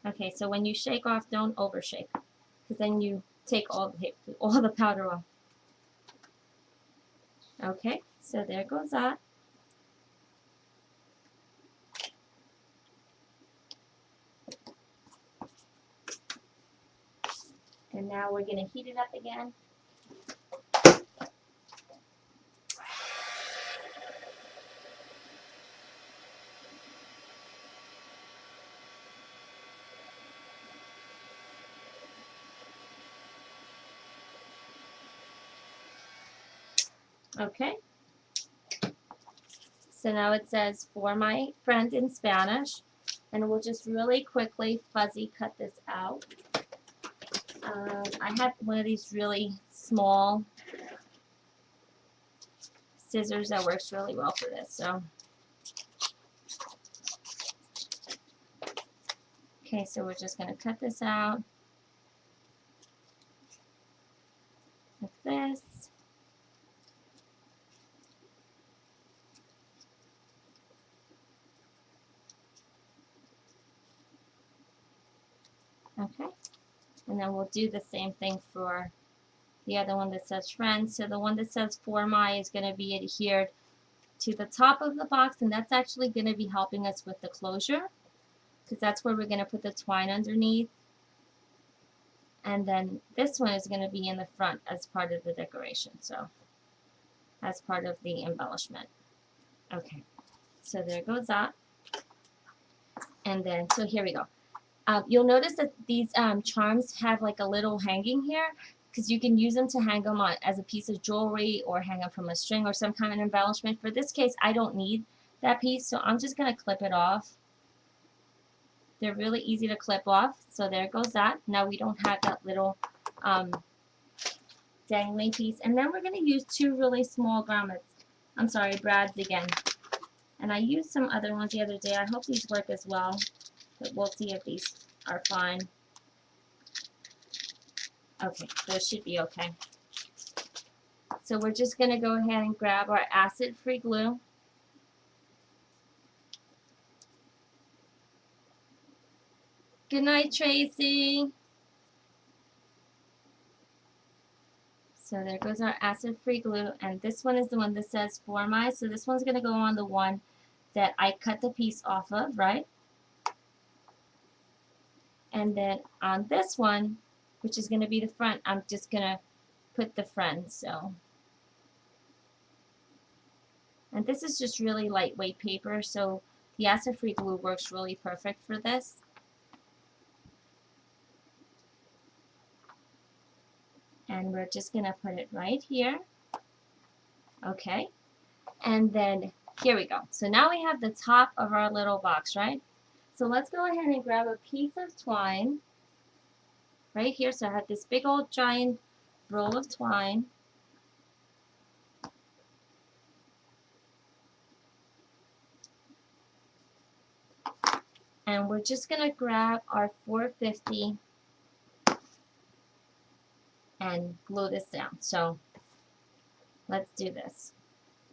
okay, so when you shake off, don't overshake, because then you take all the powder off. Okay, so there goes that. And now we're going to heat it up again. Okay. So now it says for my friend in Spanish, and we'll just really quickly fuzzy cut this out. I have one of these really small scissors that works really well for this. So, okay, so we're just going to cut this out like this. Okay, and then we'll do the same thing for the other one that says friends. So the one that says for my is going to be adhered to the top of the box, and that's actually going to be helping us with the closure, because that's where we're going to put the twine underneath. And then this one is going to be in the front as part of the decoration. So as part of the embellishment. Okay, so there goes that. And then, so here we go. You'll notice that these charms have like a little hanging here, because you can use them to hang them on as a piece of jewelry or hang them from a string or some kind of embellishment. For this case, I don't need that piece, so I'm just going to clip it off. They're really easy to clip off, so there goes that. Now we don't have that little dangling piece. And then we're going to use two really small brads again. And I used some other ones the other day. I hope these work as well, but we'll see if these are fine. Okay, those should be okay. So we're just going to go ahead and grab our acid-free glue. Good night, Tracy. So there goes our acid-free glue, and this one is the one that says For My. So this one's going to go on the one that I cut the piece off of, right? And then on this one, which is going to be the front, I'm just going to put the front. So, and this is just really lightweight paper, so the acid-free glue works really perfect for this. And we're just going to put it right here. Okay. And then here we go. So now we have the top of our little box, right? So let's go ahead and grab a piece of twine right here. So I have this big old giant roll of twine. And we're just going to grab our 450 and glue this down. So let's do this.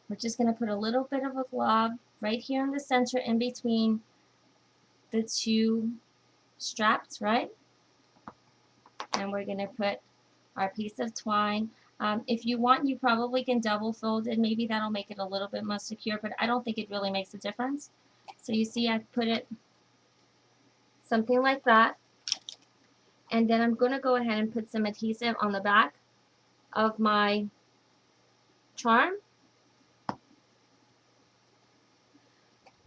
We're just going to put a little bit of a glob right here in the center in between the two straps, right? And we're going to put our piece of twine. If you want, you probably can double fold it. Maybe that'll make it a little bit more secure, but I don't think it really makes a difference. So you see I put it something like that. And then I'm going to go ahead and put some adhesive on the back of my charm.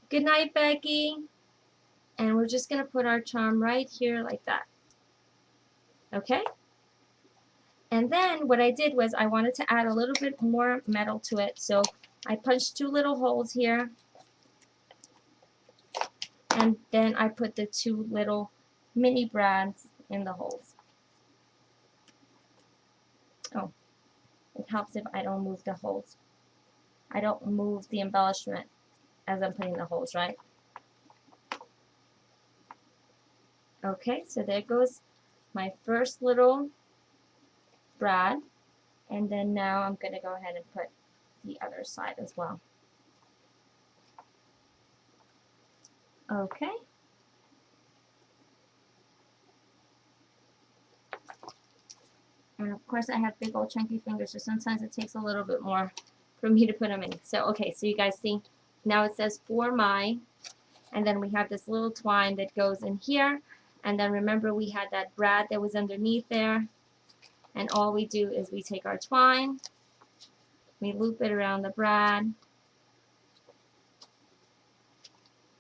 Good night, Becky. And we're just going to put our charm right here like that. Okay? And then what I did was I wanted to add a little bit more metal to it. So I punched two little holes here. And then I put the two little mini brads in the holes. Oh, it helps if I don't move the holes. I don't move the embellishment as I'm putting the holes, right? Okay, so there goes my first little brad. And then now I'm going to go ahead and put the other side as well. Okay. And of course I have big old chunky fingers, so sometimes it takes a little bit more for me to put them in. So okay, so you guys see, now it says For My, and then we have this little twine that goes in here, and then remember we had that brad that was underneath there, and all we do is we take our twine, we loop it around the brad.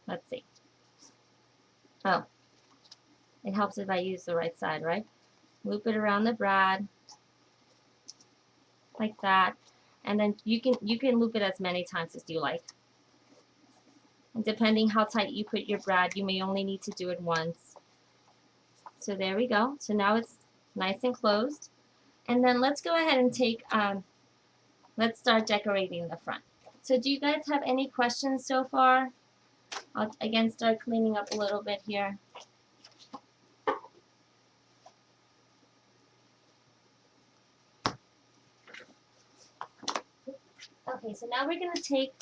Let's see. Oh, it helps if I use the right side, right? Loop it around the brad like that, and then you can loop it as many times as you like. And depending how tight you put your brad, you may only need to do it once. So there we go. So now it's nice and closed. And then let's go ahead and take let's start decorating the front. So do you guys have any questions so far? I'll again start cleaning up a little bit here. Okay, so now we're going to take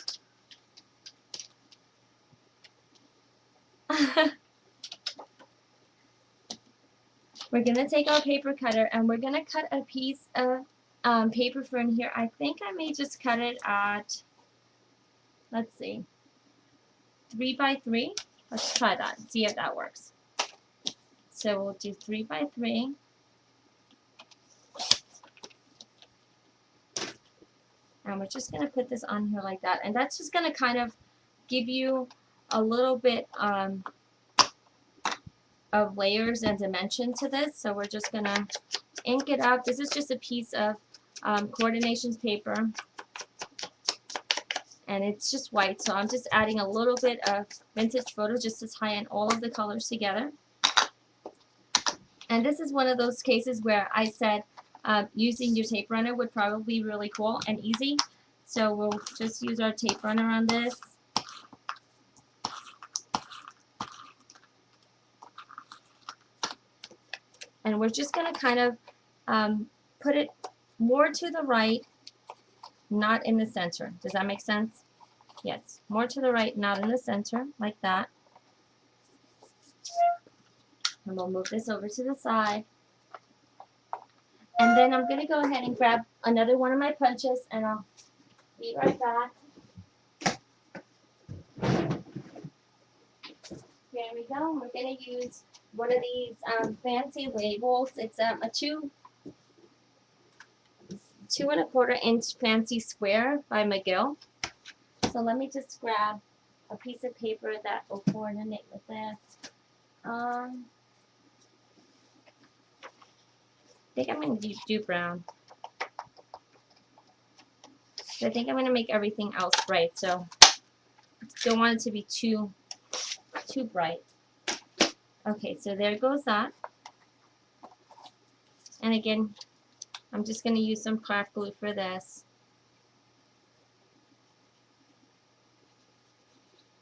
we're going to take our paper cutter and we're going to cut a piece of paper from here. I think I may just cut it at, let's see, 3 by 3. Let's try that and see if that works. So we'll do 3 by 3. And And we're just going to put this on here like that. And that's just going to kind of give you a little bit of layers and dimension to this. So we're just going to ink it up. This is just a piece of coordinations paper. And it's just white, so I'm just adding a little bit of vintage photo just to tie in all of the colors together. And this is one of those cases where I said using your tape runner would probably be really cool and easy. So we'll just use our tape runner on this. And we're just going to kind of put it more to the right, not in the center. Does that make sense? Yes, more to the right, not in the center, like that. And we'll move this over to the side. And then I'm going to go ahead and grab another one of my punches, and I'll be right back. Here we go. We're going to use one of these fancy labels. It's a 2¼ inch fancy square by McGill. So let me just grab a piece of paper that will coordinate with this. I think I'm going to do brown. I think I'm going to make everything else bright, so don't want it to be too bright. Okay, so there goes that. And again, I'm just going to use some craft glue for this.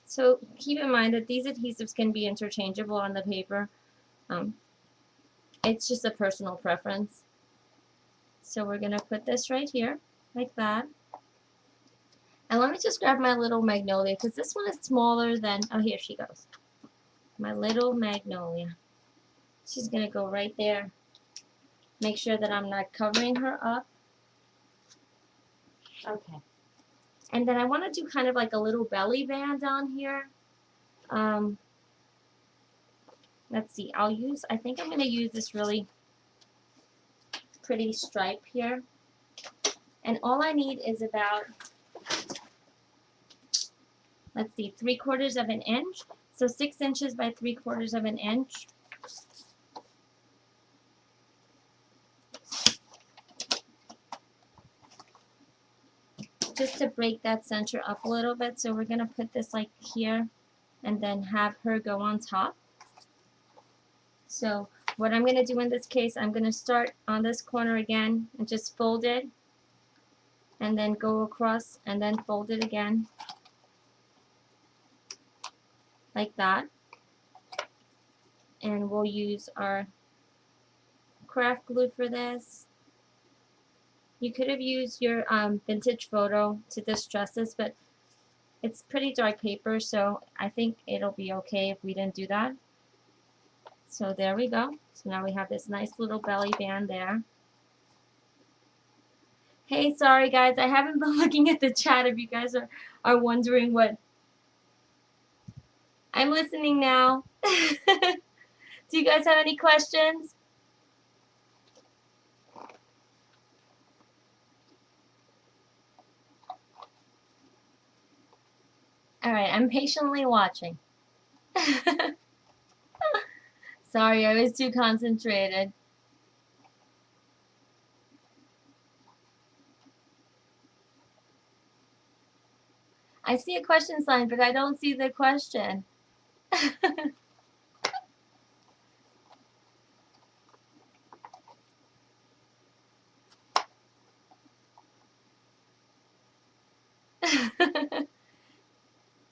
So keep in mind that these adhesives can be interchangeable on the paper. It's just a personal preference. So we're going to put this right here, like that. And let me just grab my little magnolia, because this one is smaller than, oh, here she goes. My little magnolia. She's going to go right there. Make sure that I'm not covering her up. Okay. And then I want to do kind of like a little belly band on here. Let's see, I think I'm going to use this really pretty stripe here. And all I need is about, let's see, 3/4 of an inch. So 6 inches by 3/4 of an inch. Just to break that center up a little bit. So we're going to put this like here and then have her go on top. So what I'm going to do in this case, I'm going to start on this corner again and just fold it and then go across and then fold it again like that. And we'll use our craft glue for this. You could have used your vintage photo to distress this, but it's pretty dark paper, so I think it'll be okay if we didn't do that. So there we go. So now we have this nice little belly band there. Hey, sorry guys, I haven't been looking at the chat if you guys are wondering what. I'm listening now. Do you guys have any questions? Alright, I'm patiently watching. Sorry, I was too concentrated. I see a question sign, but I don't see the question.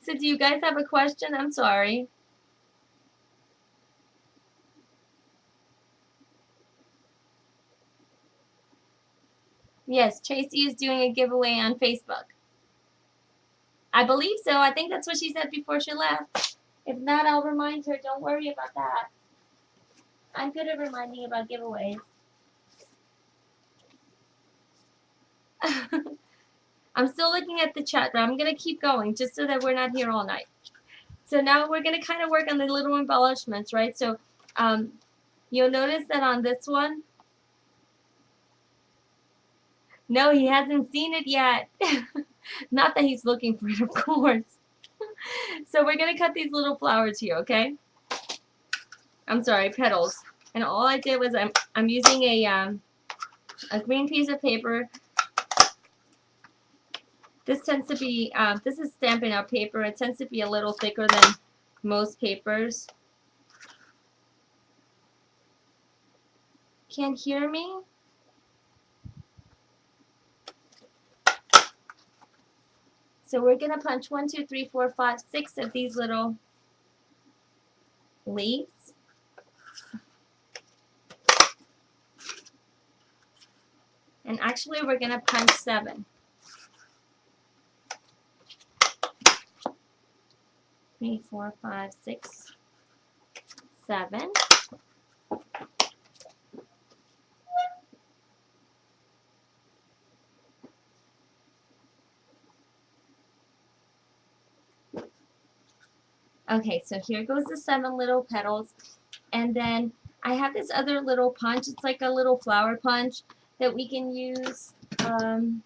So do you guys have a question? I'm sorry. Yes, Tracy is doing a giveaway on Facebook. I believe so. I think that's what she said before she left. If not, I'll remind her. Don't worry about that. I'm good at reminding about giveaways. I'm still looking at the chat, but I'm going to keep going just so that we're not here all night. So now we're going to kind of work on the little embellishments, right? So you'll notice that on this one, No, he hasn't seen it yet. Not that he's looking for it, of course. So we're gonna cut these little flowers here, okay? I'm sorry, petals. And all I did was I'm using a green piece of paper. This tends to be this is Stampin' Up! Paper. It tends to be a little thicker than most papers. Can't hear me? So we're gonna punch 1, 2, 3, 4, 5, 6 of these little leaves. And actually we're gonna punch 7. 3, 4, 5, 6, 7. Okay, so here goes the 7 little petals. And then I have this other little punch. It's like a little flower punch that we can use. You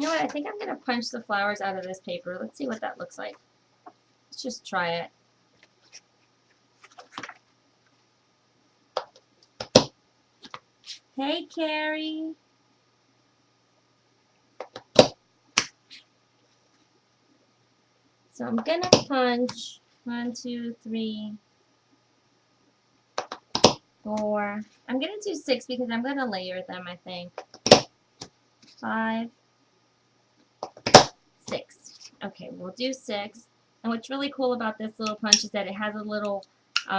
know what? I think I'm going to punch the flowers out of this paper. Let's see what that looks like. Let's just try it. Hey, Carrie. So I'm going to punch 1, 2, 3, 4. I'm going to do 6 because I'm going to layer them, I think. 5, 6. Okay, we'll do 6. And what's really cool about this little punch is that it has a little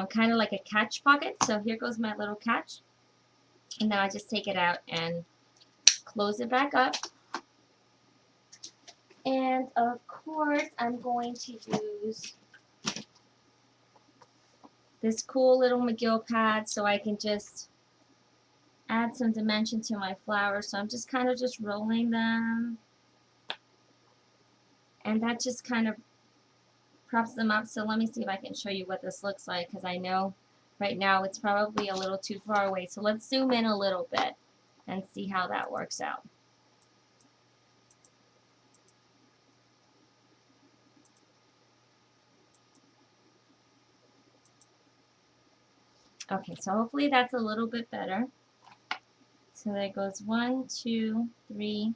kind of like a catch pocket. So here goes my little catch. And then I just take it out and close it back up. And of course, I'm going to use this cool little McGill pad so I can just add some dimension to my flowers. So I'm just kind of just rolling them. And that just kind of props them up. So let me see if I can show you what this looks like, because I know right now it's probably a little too far away. So let's zoom in a little bit and see how that works out. Okay, so hopefully that's a little bit better. So there goes 1, 2, 3,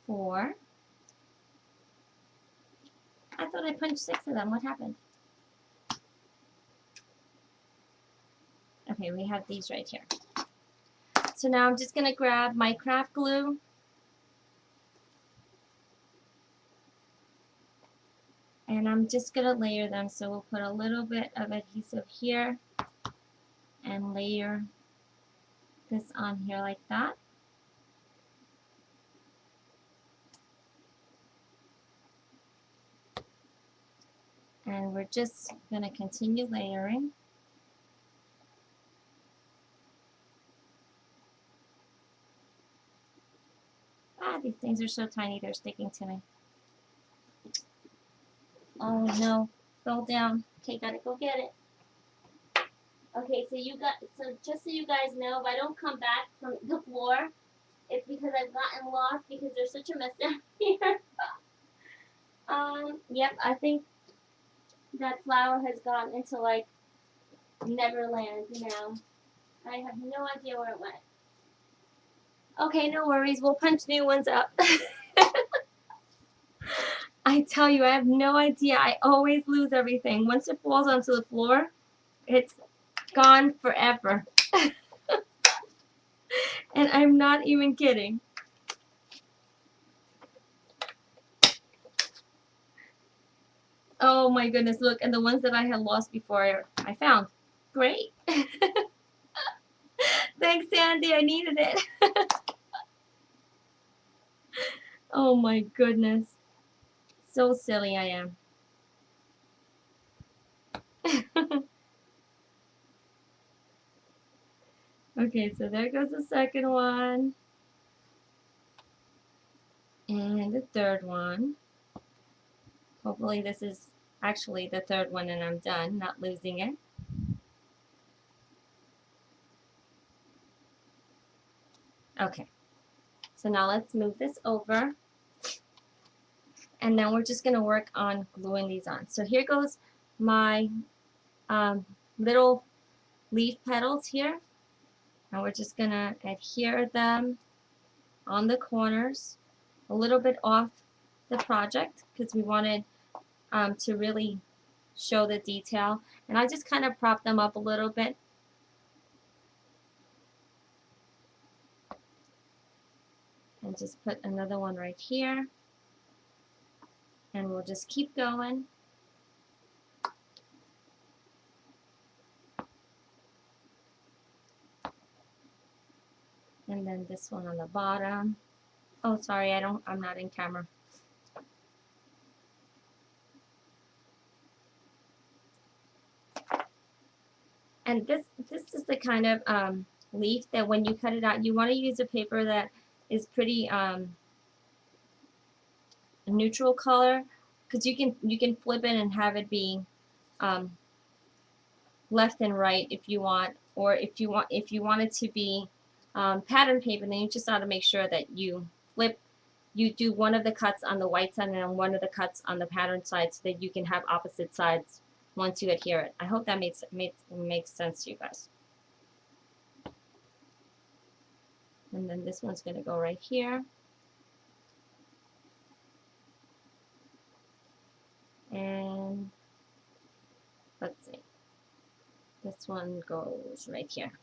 4. I thought I punched 6 of them. What happened? Okay, we have these right here. So now I'm just going to grab my craft glue. And I'm just going to layer them. So we'll put a little bit of adhesive here and layer this on here like that. And we're just going to continue layering. Ah, these things are so tiny, they're sticking to me. Oh no, fell down. Okay, gotta go get it. Okay, so just so you guys know, if I don't come back from the floor, it's because I've gotten lost because there's such a mess down here. Yep, I think that flower has gone into like Neverland now. I have no idea where it went. Okay, no worries. We'll punch new ones up. I tell you, I have no idea. I always lose everything. Once it falls onto the floor, it's gone forever. And I'm not even kidding. Oh my goodness, look, and the ones that I had lost before I found. Great. Thanks, Sandy. I needed it. Oh my goodness. So silly I am. Okay, so there goes the second one. And the third one. Hopefully this is actually the third one and I'm done, not losing it. Okay, so now let's move this over, and then we're just going to work on gluing these on. So here goes my little leaf petals here, and we're just going to adhere them on the corners, a little bit off the project because we wanted to really show the detail. And I just kind of prop them up a little bit. And just put another one right here. And we'll just keep going. And then this one on the bottom. Oh, sorry, I'm not in camera. And this is the kind of leaf that when you cut it out, you want to use a paper that is pretty neutral color, because you can flip it and have it be left and right if you want, or if you want it to be pattern paper, then you just ought to make sure that you do one of the cuts on the white side and then one of the cuts on the pattern side, so that you can have opposite sides once you adhere it. I hope that makes sense to you guys. And then this one's going to go right here. And let's see. This one goes right here.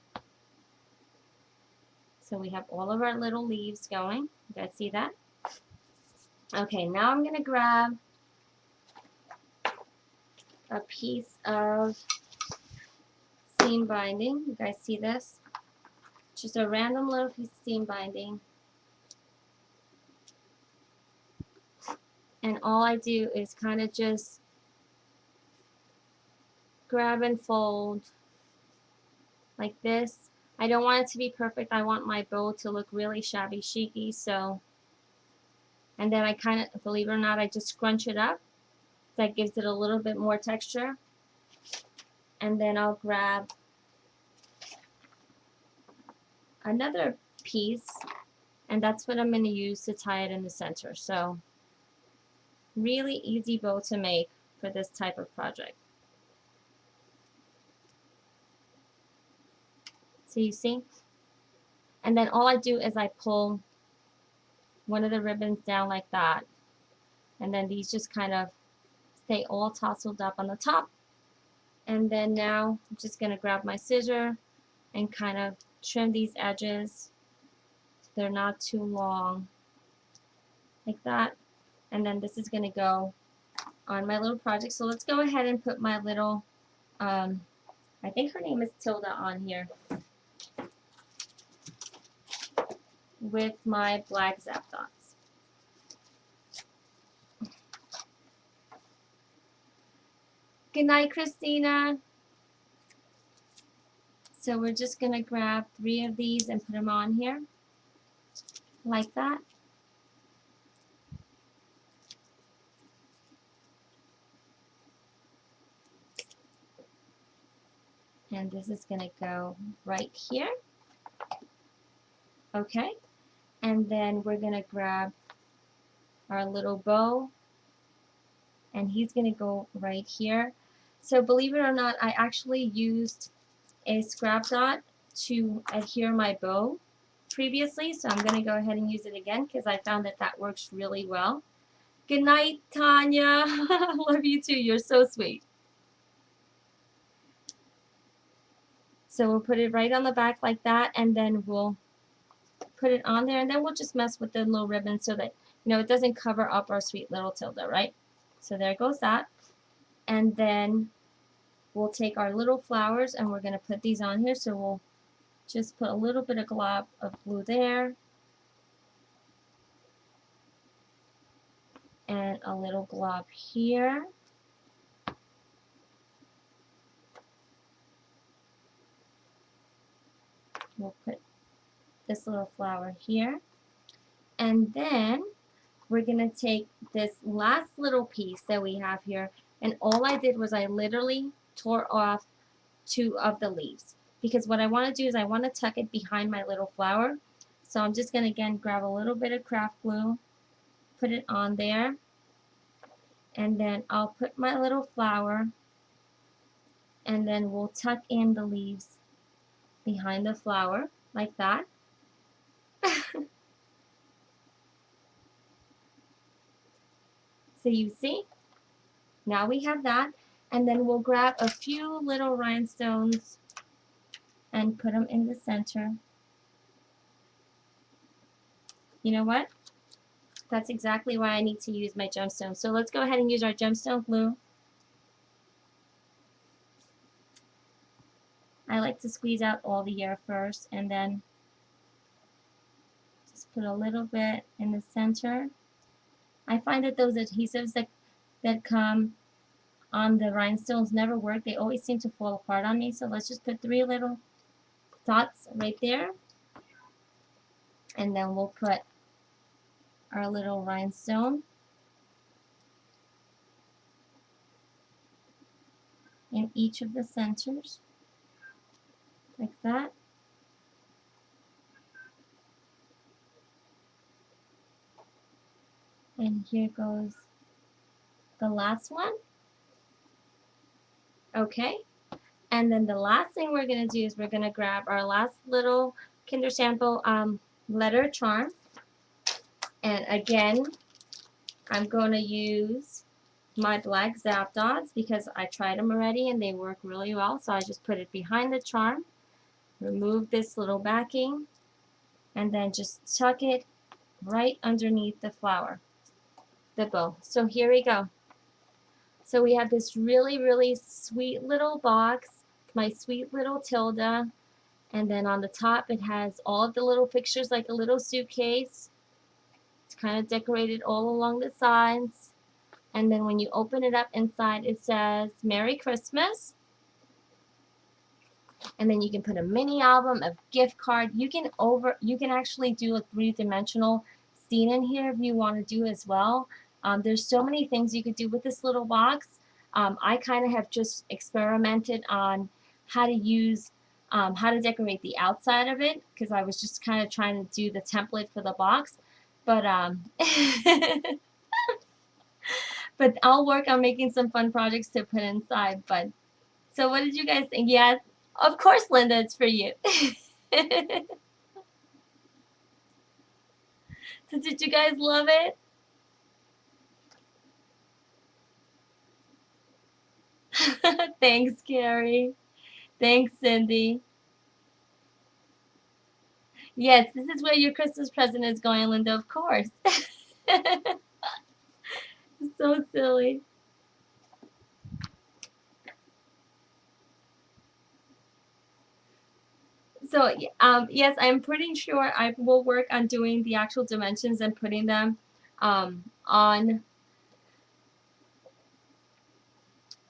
So we have all of our little leaves going. You guys see that? Okay, now I'm going to grab a piece of seam binding. You guys see this? Just a random little piece of seam binding. And all I do is kind of just grab and fold like this. I don't want it to be perfect. I want my bow to look really shabby chicy, so, and then I kind of, believe it or not, I just scrunch it up. That gives it a little bit more texture. And then I'll grab another piece, and that's what I'm going to use to tie it in the center. So really easy bow to make for this type of project. So you see? And then all I do is I pull one of the ribbons down like that, and then these just kind of stay all tousled up on the top. And then now I'm just going to grab my scissor and kind of trim these edges so they're not too long, like that. And then this is going to go on my little project. So let's go ahead and put my little, I think her name is Tilda, on here with my black zap dots. Good night, Christina. So we're just going to grab 3 of these and put them on here like that. And this is going to go right here. Okay. And then we're going to grab our little bow, and he's going to go right here. So believe it or not, I actually used a scrap dot to adhere my bow previously, so I'm going to go ahead and use it again because I found that that works really well. Good night, Tanya. Love you too. You're so sweet. So we'll put it right on the back like that, and then we'll put it on there, and then we'll just mess with the little ribbon so that, you know, it doesn't cover up our sweet little Tilda, right? So there goes that. And then we'll take our little flowers and we're going to put these on here. So we'll just put a little bit of glob of glue there, and a little glob here. We'll put this little flower here. And then we're going to take this last little piece that we have here, and all I did was I literally tore off 2 of the leaves, because what I want to do is I want to tuck it behind my little flower So I'm just going to again grab a little bit of craft glue, put it on there, and then I'll put my little flower, and then we'll tuck in the leaves behind the flower like that. So you see, now we have that, and then we'll grab a few little rhinestones and put them in the center. You know what? That's exactly why I need to use my gemstone. So let's go ahead and use our gemstone glue. I like to squeeze out all the air first and then just put a little bit in the center. I find that those adhesives that come on the rhinestones never work. They always seem to fall apart on me. So let's just put 3 little dots right there. And then we'll put our little rhinestone in each of the centers, like that. And here goes the last one. Okay. And then the last thing we're going to do is we're going to grab our last little Kinder Sample letter charm. And again, I'm going to use my black Zap Dots because I tried them already and they work really well. So I just put it behind the charm, remove this little backing, and then just tuck it right underneath the flower, the bow. So here we go. So we have this really, really sweet little box, my sweet little Tilda, and then on the top it has all of the little pictures like a little suitcase. It's kind of decorated all along the sides. And then when you open it up inside, it says Merry Christmas. And then you can put a mini album, a gift card. You can actually do a 3-dimensional scene in here if you want to do as well. There's so many things you could do with this little box. I kind of have just experimented on how to use, how to decorate the outside of it because I was just kind of trying to do the template for the box. But but I'll work on making some fun projects to put inside. But so what did you guys think? Yeah, of course, Linda, it's for you. So did you guys love it? Thanks, Carrie. Thanks, Cindy. Yes, this is where your Christmas present is going, Linda, of course. So silly. So, yes, I'm pretty sure I will work on doing the actual dimensions and putting them on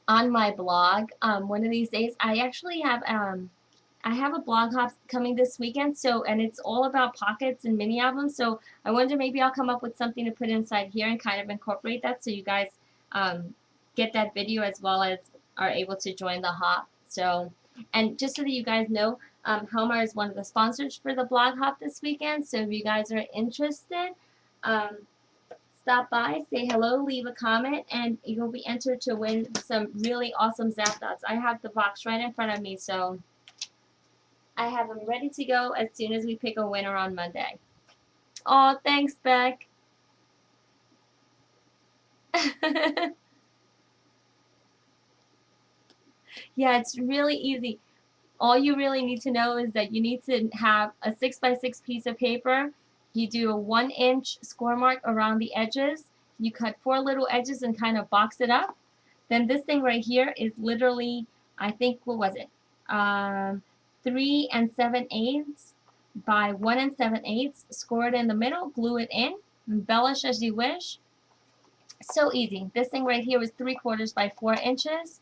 my blog one of these days. I have a blog hop coming this weekend, so and it's all about pockets and mini albums. So I wonder maybe I'll come up with something to put inside here and kind of incorporate that so you guys get that video as well as are able to join the hop. So, and just so that you guys know, Helmar is one of the sponsors for the blog hop this weekend. So if you guys are interested, um, stop by, say hello, leave a comment, and you'll be entered to win some really awesome Zap Dots. I have the box right in front of me, so I have them ready to go as soon as we pick a winner on Monday. Oh, thanks, Beck. Yeah, it's really easy. All you really need to know is that you need to have a 6x6 piece of paper. You do a 1-inch score mark around the edges. You cut 4 little edges and kind of box it up. Then this thing right here is literally, I think, what was it? 3 7/8 by 1 7/8. Score it in the middle, glue it in, embellish as you wish. So easy. This thing right here was 3/4 by 4 inches.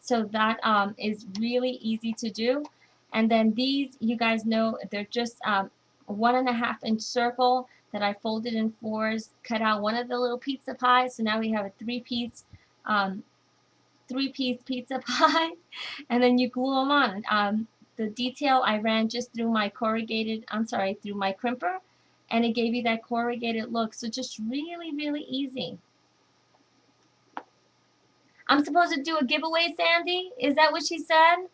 So that is really easy to do. And then these, you guys know, they're just a 1.5-inch circle that I folded in 4s, cut out one of the little pizza pies. So now we have a 3-piece pizza pie, and then you glue them on. the detail I ran just through my through my crimper, and it gave you that corrugated look. So just really, really easy. I'm supposed to do a giveaway, Sandy? Is that what she said?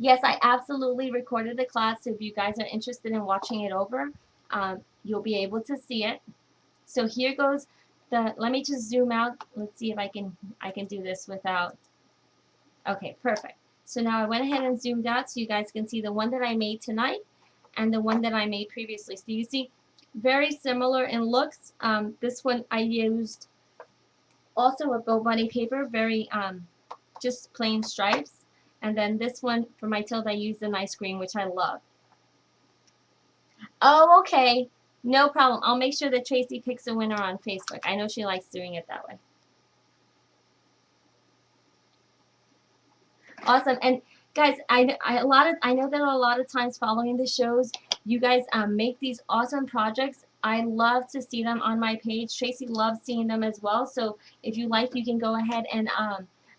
Yes, I absolutely recorded the class, so if you guys are interested in watching it over, you'll be able to see it. So here goes let me just zoom out. Let's see if I can do this without, okay, perfect. So now I went ahead and zoomed out so you guys can see the one that I made tonight and the one that I made previously. So you see, very similar in looks. This one I used also a bow bunny paper, very just plain stripes. And then this one for my tilt I used a nice green, which I love. Oh, okay. No problem. I'll make sure that Tracy picks a winner on Facebook. I know she likes doing it that way. Awesome. And guys, I know that a lot of times following the shows, you guys make these awesome projects. I love to see them on my page. Tracy loves seeing them as well. So if you like, you can go ahead and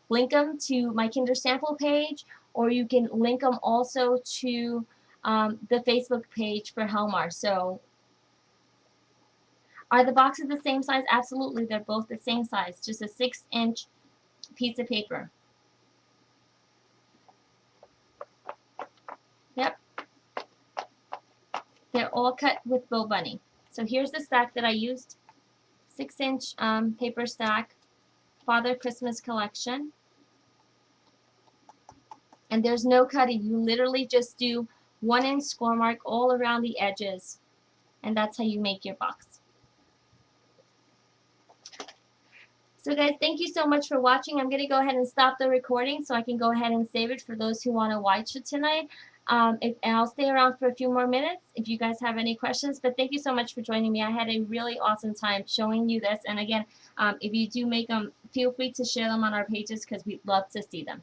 link them to my Kinder Sample page, or you can link them also to the Facebook page for Helmar. So are the boxes the same size? Absolutely, they're both the same size, just a 6-inch piece of paper. Yep, they're all cut with bow bunny. So here's the stack that I used, 6-inch paper stack, Father Christmas collection. And there's no cutting. You literally just do 1-inch score mark all around the edges, and that's how you make your box. So guys, thank you so much for watching. I'm going to go ahead and stop the recording so I can go ahead and save it for those who want to watch it tonight. And I'll stay around for a few more minutes if you guys have any questions. But thank you so much for joining me. I had a really awesome time showing you this. And again, if you do make them, feel free to share them on our pages because we'd love to see them.